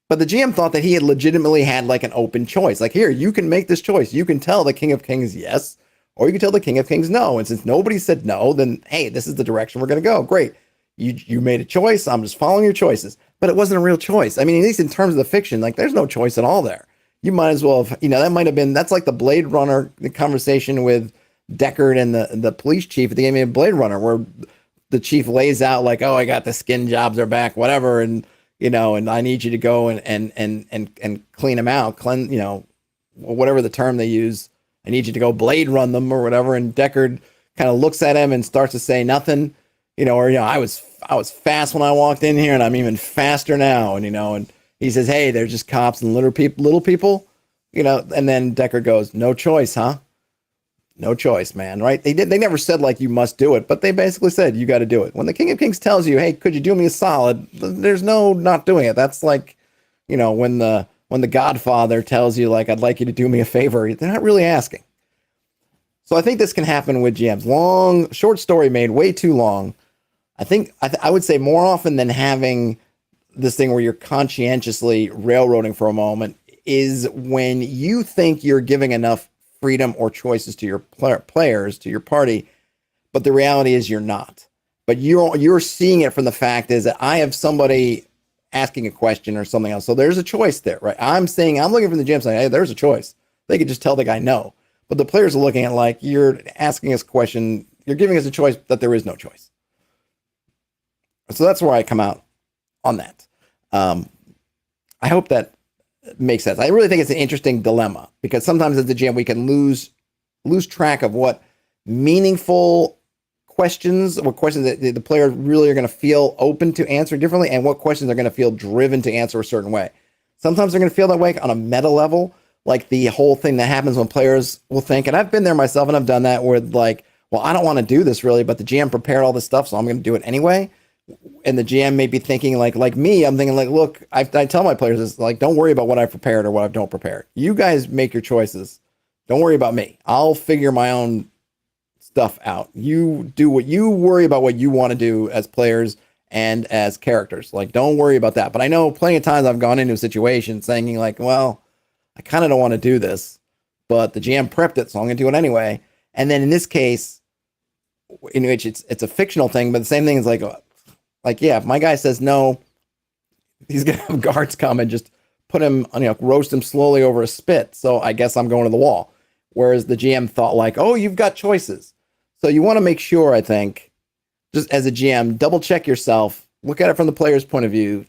But the GM thought that he had legitimately had like an open choice. Like, here, you can make this choice. You can tell the King of Kings yes, or you can tell the King of Kings no. And since nobody said no, then hey, this is the direction we're going to go. Great. You made a choice. I'm just following your choices. But it wasn't a real choice. I mean, at least in terms of the fiction, like there's no choice at all there. You might as well have, that might have been, that's like the Blade Runner, the conversation with Deckard and the police chief at the game of Blade Runner, where the chief lays out like, oh, I got the skin jobs are back, whatever. And, and I need you to go and clean them out, whatever the term they use. I need you to go blade run them or whatever. And Deckard kind of looks at him and starts to say nothing, I was fast when I walked in here and I'm even faster now. And he says, hey, they're just cops and little people, and then Deckard goes, no choice, huh? No choice, man. Right. They never said like, you must do it, but they basically said, you got to do it. When the King of Kings tells you, hey, could you do me a solid? There's no not doing it. That's like, when the Godfather tells you, like, I'd like you to do me a favor, they're not really asking. So I think this can happen with GMs. Short story made way too long. I think I would say more often than having this thing where you're conscientiously railroading for a moment is when you think you're giving enough freedom or choices to your players, to your party, but the reality is you're not. But you're seeing it from the fact is that I have somebody asking a question or something else. So there's a choice there, right? I'm looking from the GM saying, hey, there's a choice. They could just tell the guy no. But the players are looking at like, you're asking us a question, you're giving us a choice that there is no choice. So that's where I come out on that. I hope that makes sense. I really think it's an interesting dilemma because sometimes as the GM, we can lose track of what meaningful questions that the players really are going to feel open to answer differently and what questions are going to feel driven to answer a certain way. Sometimes they're going to feel that way on a meta level, like the whole thing that happens when players will think, and I've been there myself and I've done that where like, well, I don't want to do this really, but the GM prepared all this stuff, so I'm going to do it anyway. And the GM may be thinking like me, I'm thinking like, look, I tell my players this, like, don't worry about what I've prepared or what I don't prepare. You guys make your choices. Don't worry about me. I'll figure my own stuff out. You do what you worry about what you want to do as players and as characters. Like, don't worry about that. But I know plenty of times I've gone into a situation saying like, well, I kind of don't want to do this, but the GM prepped it, so I'm going to do it anyway. And then in this case, in which it's a fictional thing, but the same thing is like, yeah, if my guy says no, he's going to have guards come and just put him, roast him slowly over a spit. So I guess I'm going to the wall. Whereas the GM thought like, oh, you've got choices. So you want to make sure, I think, just as a GM, double check yourself, look at it from the player's point of view,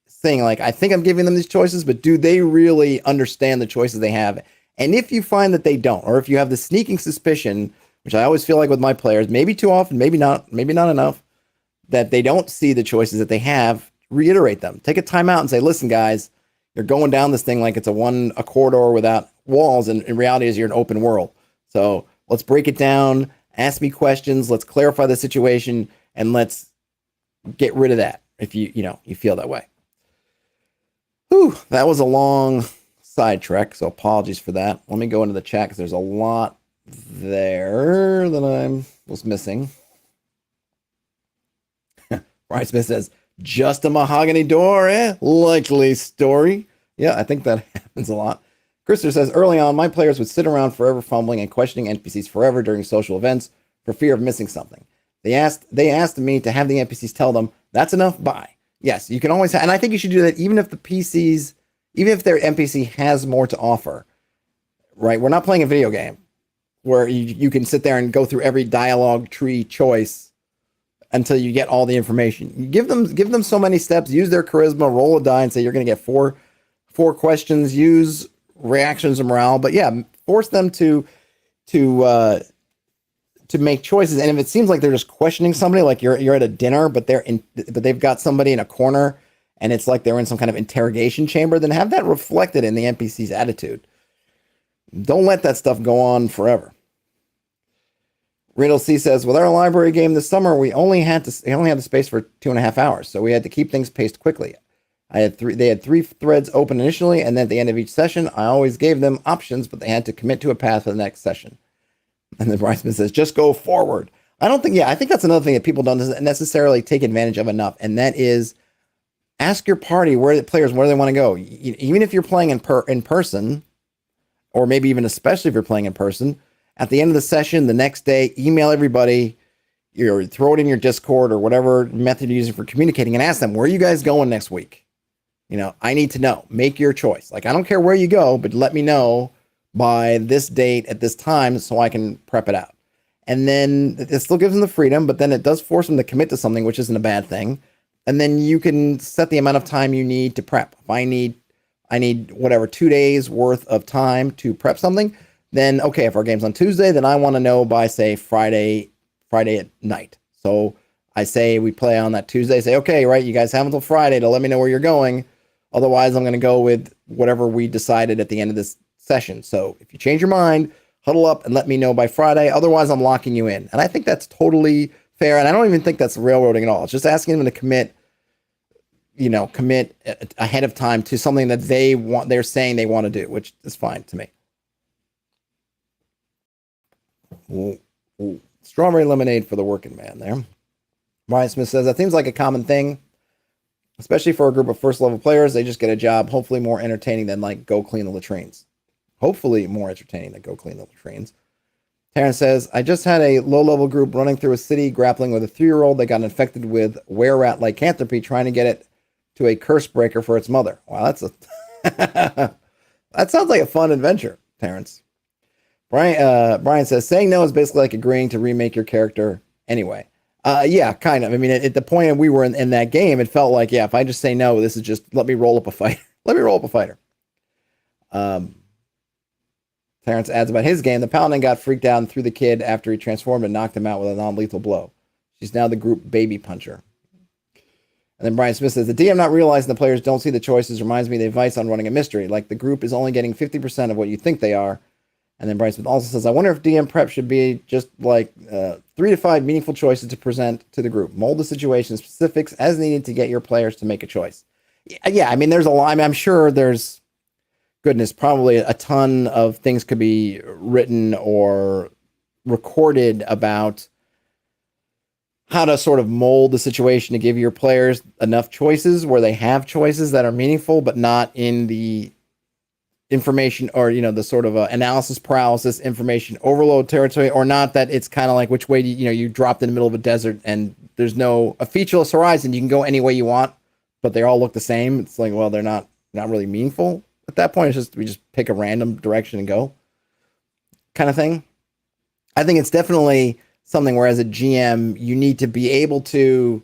saying like, I think I'm giving them these choices, but do they really understand the choices they have? And if you find that they don't, or if you have the sneaking suspicion, which I always feel like with my players, maybe too often, maybe not enough, that they don't see the choices that they have, reiterate them. Take a time out and say, listen, guys, you're going down this thing like it's a corridor without walls, and in reality is you're an open world. So let's break it down, ask me questions, let's clarify the situation, and let's get rid of that if you feel that way. Whew, that was a long sidetrack, so apologies for that. Let me go into the chat because there's a lot there that I was missing. Brian Smith says, just a mahogany door, eh? Likely story. Yeah, I think that happens a lot. Christopher says, early on, my players would sit around forever fumbling and questioning NPCs forever during social events for fear of missing something. They asked me to have the NPCs tell them, that's enough, bye. Yes, you can always and I think you should do that even if their NPC has more to offer, right? We're not playing a video game where you can sit there and go through every dialogue tree choice until you get all the information. You give them so many steps, use their charisma, roll a die and say you're going to get four questions, use reactions and morale, but yeah, force them to make choices. And if it seems like they're just questioning somebody, like you're at a dinner, but they've got somebody in a corner and it's like they're in some kind of interrogation chamber, then have that reflected in the NPC's attitude. Don't let that stuff go on forever. Riddle C says, with our library game this summer, we only had the space for 2.5 hours, so we had to keep things paced quickly. They had 3 threads open initially, and then at the end of each session, I always gave them options, but they had to commit to a path for the next session. And then Brian Smith says, just go forward. I think that's another thing that people don't necessarily take advantage of enough, and that is ask your party where they want to go. Even if you're playing in person, or maybe even especially if you're playing in person, at the end of the session, the next day, email everybody, throw it in your Discord or whatever method you're using for communicating and ask them, where are you guys going next week? I need to know. Make your choice. Like, I don't care where you go, but let me know by this date at this time so I can prep it out. And then it still gives them the freedom, but then it does force them to commit to something, which isn't a bad thing. And then you can set the amount of time you need to prep. If I need whatever, 2 days worth of time to prep something, then okay, if our game's on Tuesday, then I want to know by, say, Friday at night. So I say we play on that Tuesday, say, okay, right, you guys have until Friday to let me know where you're going. Otherwise, I'm going to go with whatever we decided at the end of this session. So if you change your mind, huddle up and let me know by Friday. Otherwise, I'm locking you in. And I think that's totally fair. And I don't even think that's railroading at all. It's just asking them to commit ahead of time to something that they're saying they want to do, which is fine to me. Ooh. Strawberry lemonade for the working man there. Brian Smith says, that seems like a common thing, especially for a group of first level players. They just get a job, hopefully more entertaining than like go clean the latrines. Hopefully more entertaining than go clean the latrines. Terrence says, I just had a low-level group running through a city grappling with a 3-year-old that got infected with were-rat lycanthropy, trying to get it to a curse breaker for its mother. Wow, that's that sounds like a fun adventure, Terrence. Brian says, saying no is basically like agreeing to remake your character anyway. Yeah, kind of. I mean, at the point we were in that game, it felt like, yeah, if I just say no, this is just, let me roll up a fighter. Let me roll up a fighter. Terrence adds about his game. The paladin got freaked out and threw the kid after he transformed and knocked him out with a non-lethal blow. She's now the group baby puncher. And then Brian Smith says, the DM not realizing the players don't see the choices reminds me of the advice on running a mystery. Like, the group is only getting 50% of what you think they are. And then Brian Smith also says, I wonder if DM prep should be just like 3 to 5 meaningful choices to present to the group. Mold the situation specifics as needed to get your players to make a choice. Yeah, I mean, there's a lot. I mean, I'm sure there's, goodness, probably a ton of things could be written or recorded about how to sort of mold the situation to give your players enough choices where they have choices that are meaningful, but not in the information or, the sort of analysis paralysis, information overload territory, or not that it's kind of like which way you dropped in the middle of a desert and there's a featureless horizon. You can go any way you want, but they all look the same. It's like, well, they're not really meaningful at that point. It's just, we just pick a random direction and go kind of thing. I think it's definitely something where as a GM, you need to be able to,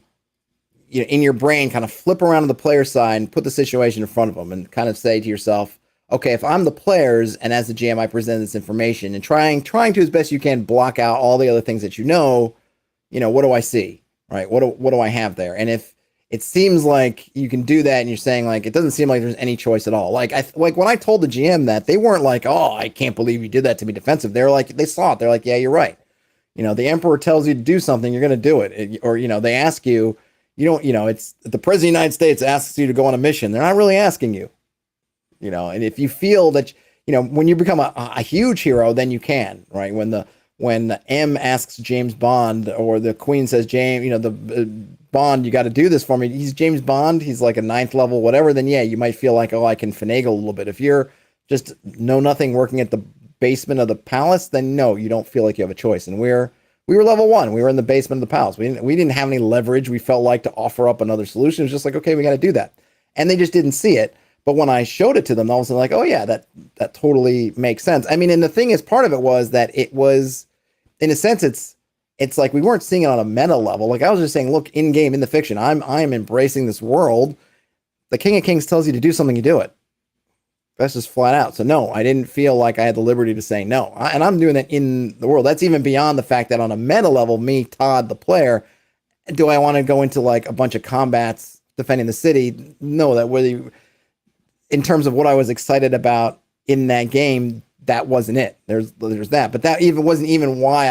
in your brain, kind of flip around to the player side and put the situation in front of them and kind of say to yourself, okay, if I'm the players and as the GM, I present this information and trying to as best you can block out all the other things that what do I see, right? What do I have there? And if it seems like you can do that and you're saying like, it doesn't seem like there's any choice at all. Like when I told the GM that, they weren't like, oh, I can't believe you did that to be defensive. They're like, they saw it. They're like, yeah, you're right. The emperor tells you to do something, you're going to do it. Or, they ask you, it's the president of the United States asks you to go on a mission. They're not really asking you. And if you feel that, when you become a huge hero, then you can, right? When the M asks James Bond or the Queen says, James, the Bond, you got to do this for me. He's James Bond. He's like a 9th level, whatever. Then yeah, you might feel like, oh, I can finagle a little bit. If you're just know nothing working at the basement of the palace, then no, you don't feel like you have a choice. And we were level 1. We were in the basement of the palace. We didn't have any leverage. We felt like to offer up another solution. It was just like, okay, we got to do that. And they just didn't see it. But when I showed it to them, all of a sudden like, oh yeah, that totally makes sense. I mean, and the thing is, part of it was that it was, in a sense, it's like we weren't seeing it on a meta level. Like I was just saying, look, in game, in the fiction, I'm embracing this world. The King of Kings tells you to do something, you do it. That's just flat out. So no, I didn't feel like I had the liberty to say no. And I'm doing that in the world. That's even beyond the fact that on a meta level, me, Todd, the player, do I want to go into like a bunch of combats defending the city? No, that really, in terms of what I was excited about in that game, that wasn't it. There's that, but that even wasn't even why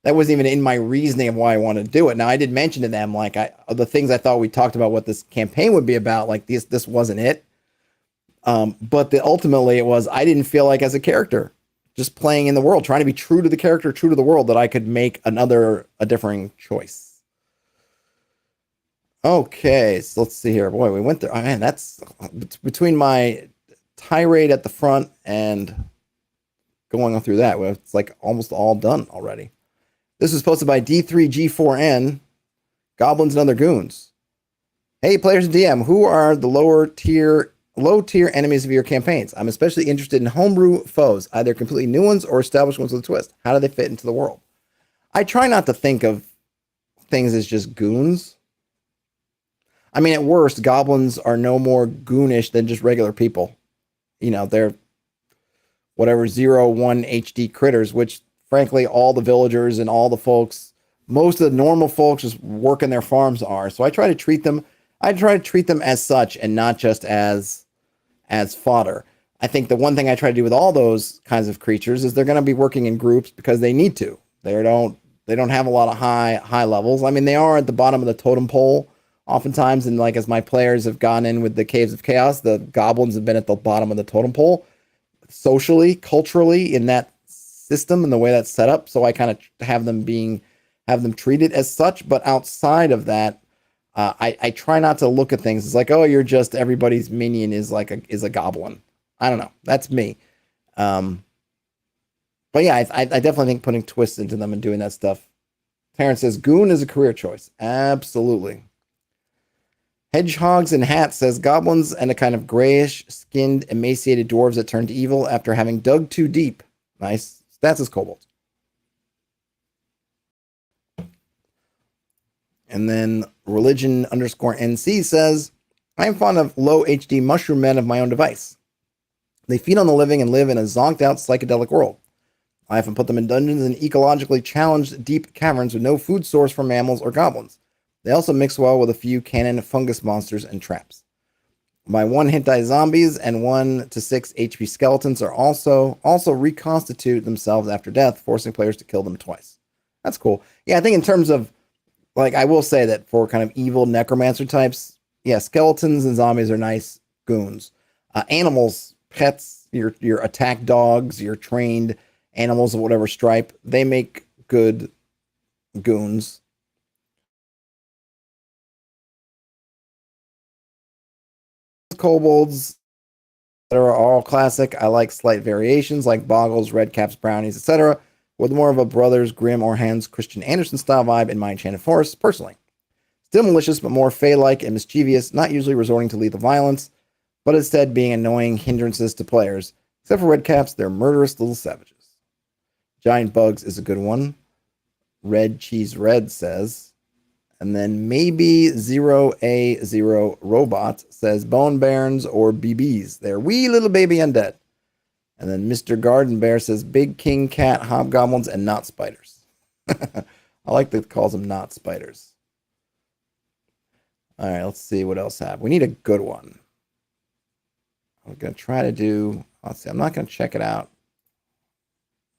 that wasn't even in my reasoning of why I wanted to do it. Now I did mention to them, like the things I thought we talked about, what this campaign would be about, like this wasn't it. But ultimately it was, I didn't feel like as a character, just playing in the world, trying to be true to the character, true to the world, that I could make a differing choice. Okay, so let's see here. Boy, we went there. Oh, man, that's between my tirade at the front and going on through that. It's like almost all done already. This was posted by D3G4N, Goblins and Other Goons. Hey, players and DM, who are the low tier enemies of your campaigns? I'm especially interested in homebrew foes, either completely new ones or established ones with a twist. How do they fit into the world? I try not to think of things as just goons. I mean, at worst, goblins are no more goonish than just regular people. They're whatever 0 1 HD critters, which frankly, all the villagers and all the folks, most of the normal folks just working their farms are. So I try to treat them as such and not just as fodder. I think the one thing I try to do with all those kinds of creatures is they're going to be working in groups because they need to. They don't have a lot of high levels. I mean, they are at the bottom of the totem pole oftentimes, and like as my players have gone in with the Caves of Chaos, the goblins have been at the bottom of the totem pole socially, culturally in that system and the way that's set up. So I kind of have them treated as such. But outside of that, I try not to look at things as like, oh, you're just everybody's minion is a goblin. I don't know. That's me. But yeah, I definitely think putting twists into them and doing that stuff. Terrence says goon is a career choice. Absolutely. Hedgehogs and Hats says goblins and a kind of grayish skinned emaciated dwarves that turned evil after having dug too deep. Nice. That's his kobolds. And then religion underscore NC says, I am fond of low HD mushroom men of my own device. They feed on the living and live in a zonked out psychedelic world. I often put them in dungeons and ecologically challenged deep caverns with no food source for mammals or goblins. They also mix well with a few canon fungus monsters and traps. My 1-hit die zombies and 1 to 6 HP skeletons are also reconstitute themselves after death, forcing players to kill them twice. That's cool. Yeah, I think in terms of, like, I will say that for kind of evil necromancer types, yeah, skeletons and zombies are nice goons. Animals, pets, your attack dogs, your trained animals of whatever stripe, they make good goons. Kobolds that are all classic. I like slight variations like Boggles, Redcaps, Brownies, etc., with more of a Brothers Grimm or Hans Christian Andersen style vibe in my Enchanted Forest, personally. Still malicious, but more Fey-like and mischievous, not usually resorting to lethal violence, but instead being annoying hindrances to players. Except for Redcaps, they're murderous little savages. Giant Bugs is a good one. Red Cheese Red says. And then maybe 0A0 Robot says Bone Barons or BBs. They're wee little baby undead. And then Mr. Garden Bear says Big King Cat, Hobgoblins, and Not Spiders. I like that it calls them Not Spiders. All right, let's see what else I have. We need a good one. I'm going to try to do, let's see, I'm not going to check it out.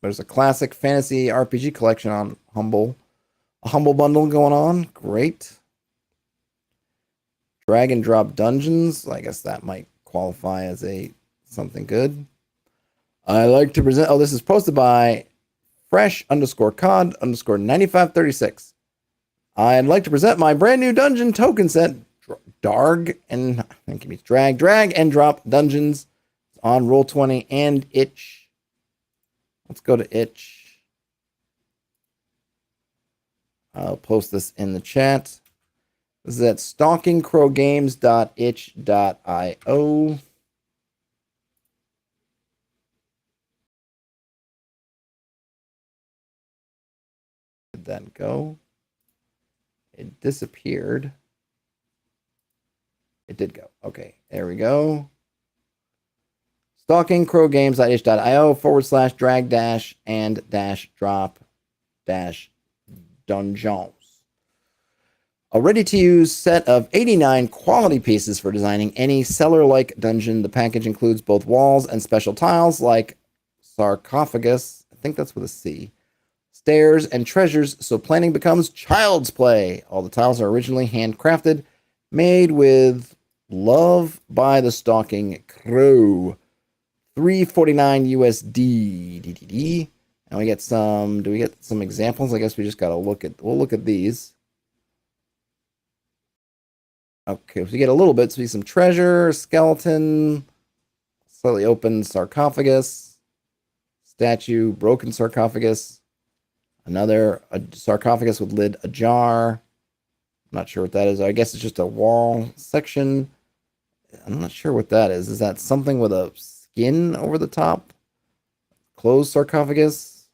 There's a classic fantasy RPG collection on Humble. A Humble bundle going on. Great. Drag and drop dungeons. I guess that might qualify as something good. I like to present. Oh, this is posted by fresh_cod_9536. I'd like to present my brand new dungeon token set, Drag and drop dungeons on Roll20 and Itch. Let's go to Itch. I'll post this in the chat. This is at stalkingcrowgames.itch.io. Did that go? It disappeared. It did go. Okay, there we go. stalkingcrowgames.itch.io /drag and drop dungeons. A ready-to-use set of 89 quality pieces for designing any cellar-like dungeon. The package includes both walls and special tiles like sarcophagus, I think that's with a C, stairs, and treasures, so planning becomes child's play. All the tiles are originally handcrafted, made with love by the Stalking Crow. $3.49 USD. DDD. And we get some, do we get some examples? I guess we just got to we'll look at these. Okay, so we get a little bit. So we see some treasure, skeleton, slightly open sarcophagus, statue, broken sarcophagus, a sarcophagus with lid ajar, I'm not sure what that is. I guess it's just a wall section. I'm not sure what that is. Is that something with a skin over the top? Closed sarcophagus?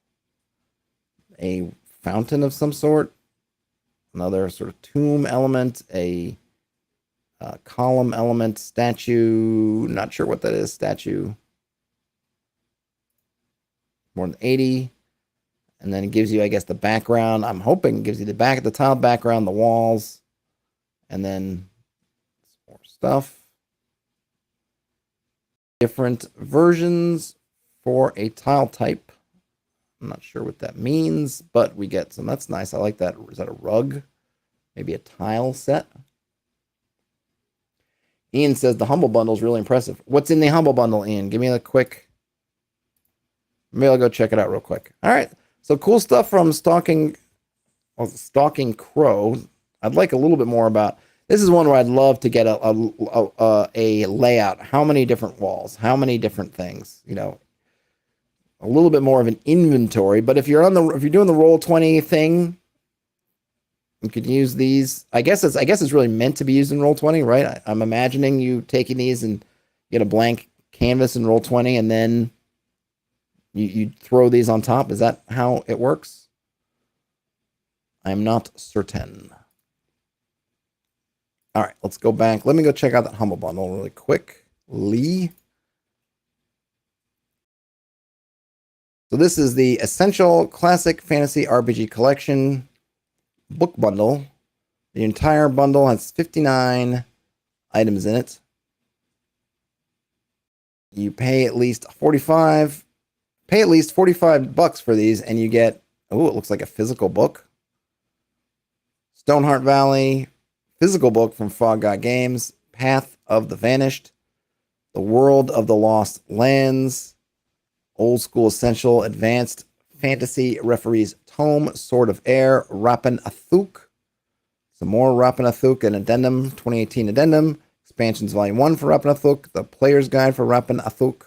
A fountain of some sort? Another sort of tomb element? A column element? Statue? Not sure what that is. Statue. More than 80. And then it gives you, I guess, the background. I'm hoping it gives you the tile background, the walls, and then more stuff. Different versions for a tile type. I'm not sure what that means, but we get some. That's nice. I like that. Is that a rug? Maybe a tile set? Ian says the Humble Bundle is really impressive. What's in the Humble Bundle, Ian? Give me a quick. Maybe I'll go check it out real quick. All right. So cool stuff from Stalking Crow. I'd like a little bit more about. This is one where I'd love to get a layout. How many different walls? How many different things? You know, a little bit more of an inventory. But if you're doing the Roll20 thing, you could use these. I guess it's really meant to be used in Roll20, right? I'm imagining you taking these and get a blank canvas in Roll20, and then you throw these on top. Is that how it works? I'm not certain. All right, let's go back. Let me go check out that Humble Bundle really quickly. So this is the Essential Classic Fantasy RPG Collection book bundle. The entire bundle has 59 items in it. You pay at least $45 for these, and you get, oh, it looks like a physical book. Stoneheart Valley, physical book from Frog God Games, Path of the Vanished, The World of the Lost Lands, Old School Essential Advanced Fantasy Referees Tome, Sword of Air, Rapin Athuk, some more Rapin Athuk, an addendum, 2018 addendum, Expansions Volume 1 for Rapin Athuk, the Player's Guide for Rapin Athuk,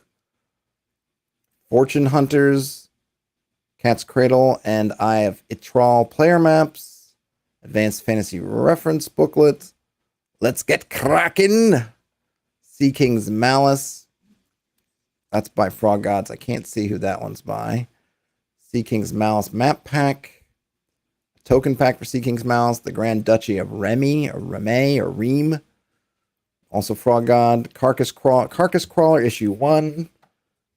Fortune Hunters, Cat's Cradle, and Eye of Itral player maps, Advanced Fantasy Reference Booklet, Let's Get Crackin', Sea King's Malice. That's by Frog Gods. I can't see who that one's by. Sea King's Malice map pack, token pack for Sea King's Malice, the Grand Duchy of Remy, or Reme, or Reem. Also Frog God, Carcass Crawler issue 1.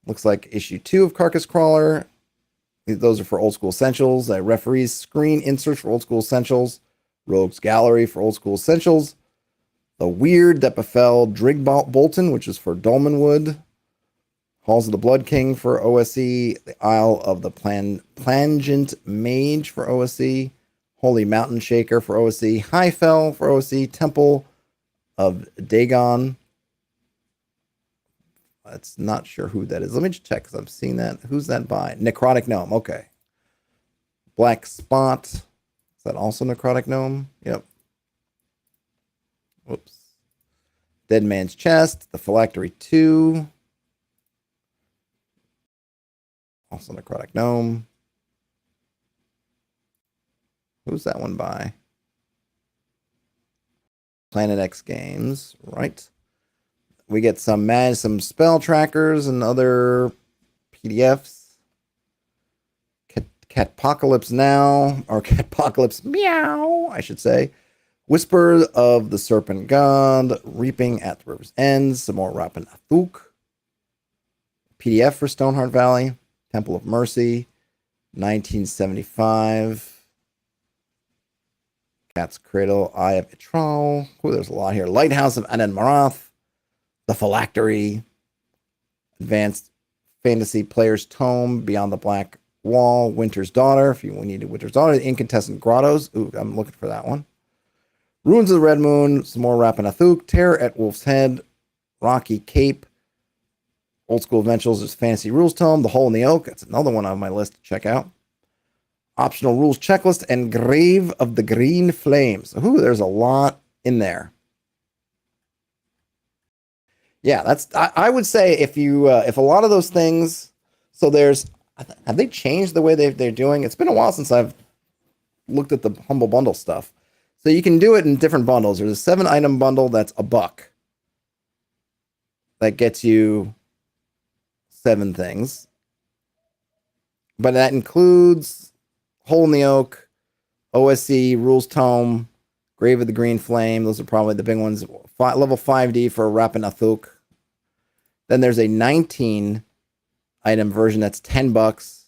Looks like issue 2 of Carcass Crawler. Those are for Old School Essentials. Referee's Screen Inserts for Old School Essentials. Rogue's Gallery for Old School Essentials. The Weird That Befell Drig Bolton, which is for Dolmenwood. Halls of the Blood King for OSE. The Isle of the Plangent Mage for OSE. Holy Mountain Shaker for OSE. Highfell for OSE. Temple of Dagon. That's not sure who that is. Let me just check because I'm seeing that. Who's that by? Necrotic Gnome. Okay. Black Spot. Is that also Necrotic Gnome? Yep. Whoops. Dead Man's Chest. The Phylactery 2. Also Necrotic Gnome. Who's that one by? Planet X Games. Right. We get some spell trackers and other PDFs. Catpocalypse Now, or Catpocalypse Meow, I should say. Whisper of the Serpent God, Reaping at the River's End, some more Rapin Athuk. PDF for Stoneheart Valley, Temple of Mercy, 1975. Cat's Cradle, Eye of Itral. Oh, there's a lot here. Lighthouse of Anan Marath. The Phylactery, Advanced Fantasy Player's Tome, Beyond the Black Wall, Winter's Daughter, if you need a Winter's Daughter, the Incandescent Grottos. Ooh, I'm looking for that one. Ruins of the Red Moon, some more Rapin Athuk, Terror at Wolf's Head, Rocky Cape, Old School Adventures, there's Fantasy Rules Tome, The Hole in the Oak, that's another one on my list to check out. Optional Rules Checklist, and Grave of the Green Flames. Ooh, there's a lot in there. Yeah, I would say if a lot of those things, so have they changed the way they're doing? It's been a while since I've looked at the Humble Bundle stuff. So you can do it in different bundles. There's a 7-item bundle that's $1. That gets you 7 things. But that includes Hole in the Oak, OSC, Rules Tome, Grave of the Green Flame. Those are probably the big ones. Level 5D for Rapanathuk. Then there's a 19-item version that's $10.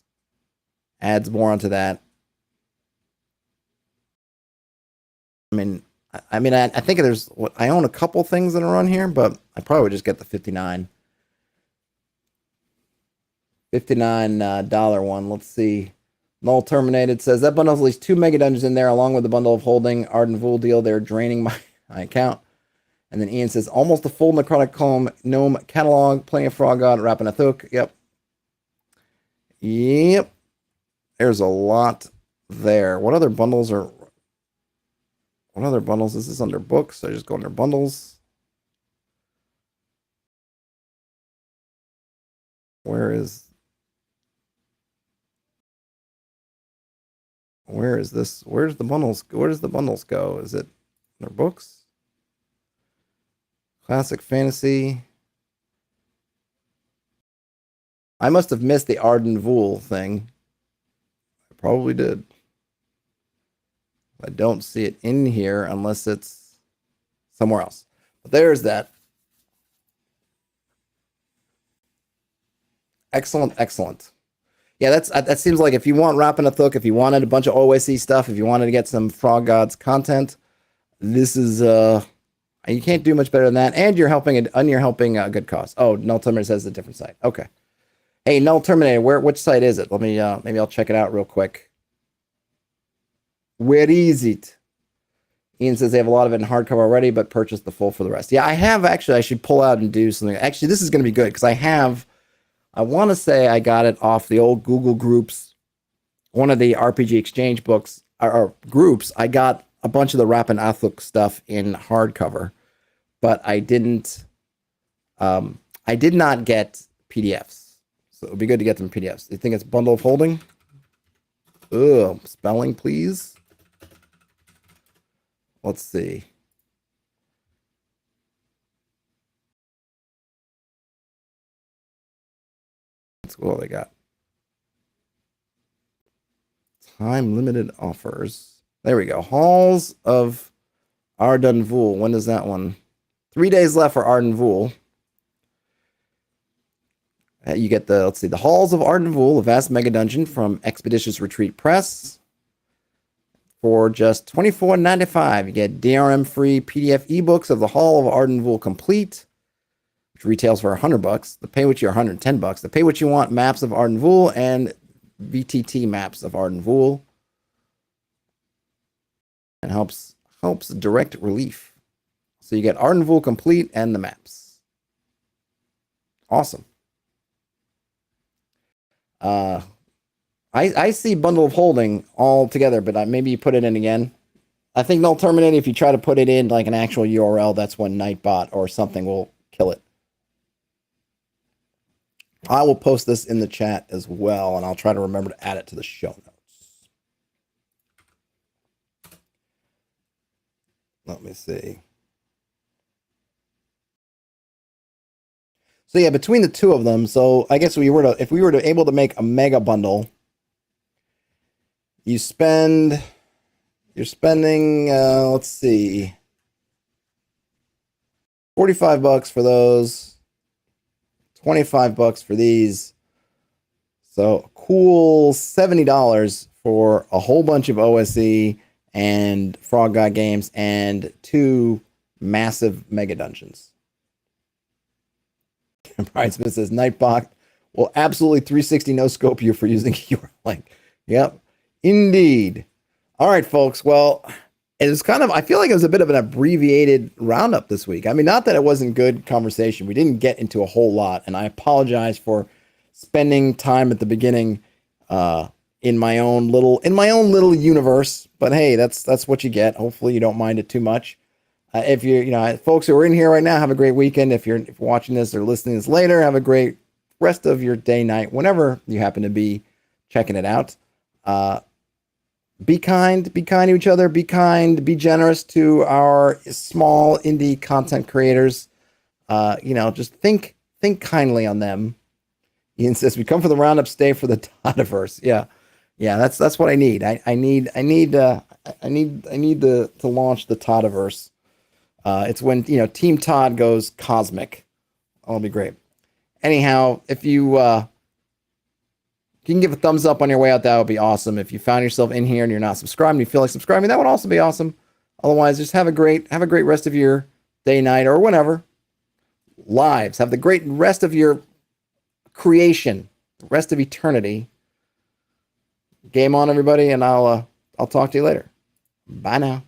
Adds more onto that. I think there's I own a couple things that are on here, but I probably would just get the $59 one. Let's see. Null Terminated says that bundle has at least 2 mega dungeons in there, along with the bundle of holding Arden Vool deal. They're draining my account. And then Ian says almost a full Necrotic Gnome catalog, plenty of Frog God, Rapanathuk. Yep. There's a lot there. What other bundles is this under books? I just go under bundles. Where is this? Where's the bundles? Where does the bundles go? Is it under books? Classic Fantasy. I must have missed the Arden Vool thing. I probably did. I don't see it in here unless it's somewhere else. But there's that. Excellent, excellent. Yeah, that seems like if you want Rapanathuk, if you wanted a bunch of OSC stuff, if you wanted to get some Frog Gods content, this is you can't do much better than that. And you're helping a good cause. Oh, Null Terminator says a different site. Okay. Hey, Null Terminator, which site is it? Let me maybe I'll check it out real quick. Where is it? Ian says they have a lot of it in hardcover already, but purchase the full for the rest. Yeah, I have actually. I should pull out and do something. Actually, this is going to be good because I want to say I got it off the old Google Groups, one of the RPG Exchange books or groups. I got a bunch of the Rapanathuk stuff in hardcover, but I didn't. I did not get PDFs, so it would be good to get them PDFs. Do you think it's bundle of holding? Ugh, spelling, please. Let's see. Let's go. What they got. Time limited offers. There we go. Halls of Arden Vool. When is that one? 3 days left for Arden Vool. You get the Halls of Arden Vool, a vast mega dungeon from Expeditious Retreat Press. For just $24.95, you get DRM-free PDF ebooks of the Hall of Arden Vool complete, which retails for $100. The pay what you $110. The pay what you want maps of Arden Vool and VTT maps of Arden Vool, and helps direct relief. So you get Arden Vool complete and the maps. Awesome. I see bundle of holding all together, but maybe you put it in again. I think Null Terminated, if you try to put it in like an actual URL, that's when Nightbot or something will kill it. I will post this in the chat as well, and I'll try to remember to add it to the show notes. Let me see. So yeah, between the two of them, so I guess if we were to able to make a mega bundle, you're spending, let's see, $45 for those, $25 for these. So cool $70 for a whole bunch of OSE and Frog God games and 2 massive mega dungeons. Brian Smith says Nightbot will absolutely 360 no scope you for using your link. Yep. Indeed. All right, folks. Well, it's I feel like it was a bit of an abbreviated roundup this week. I mean, not that it wasn't good conversation. We didn't get into a whole lot, and I apologize for spending time at the beginning in my own little universe. But hey, that's what you get. Hopefully, you don't mind it too much. If folks who are in here right now, have a great weekend. If you're watching this or listening to this later, have a great rest of your day, night, whenever you happen to be checking it out. be kind to each other, be kind, be generous to our small indie content creators. Just think kindly on them. Ian says, we come for the roundup, stay for the Todiverse. Yeah, that's what I need. I need to launch the Todiverse. It's when Team Todd goes cosmic. That'll be great. Anyhow, if you can give a thumbs up on your way out, that would be awesome. If you found yourself in here and you're not subscribed and you feel like subscribing, that would also be awesome. Otherwise, just have a great rest of your day, night, or whenever. Lives. Have the great rest of your creation, the rest of eternity. Game on, everybody, and I'll talk to you later. Bye now.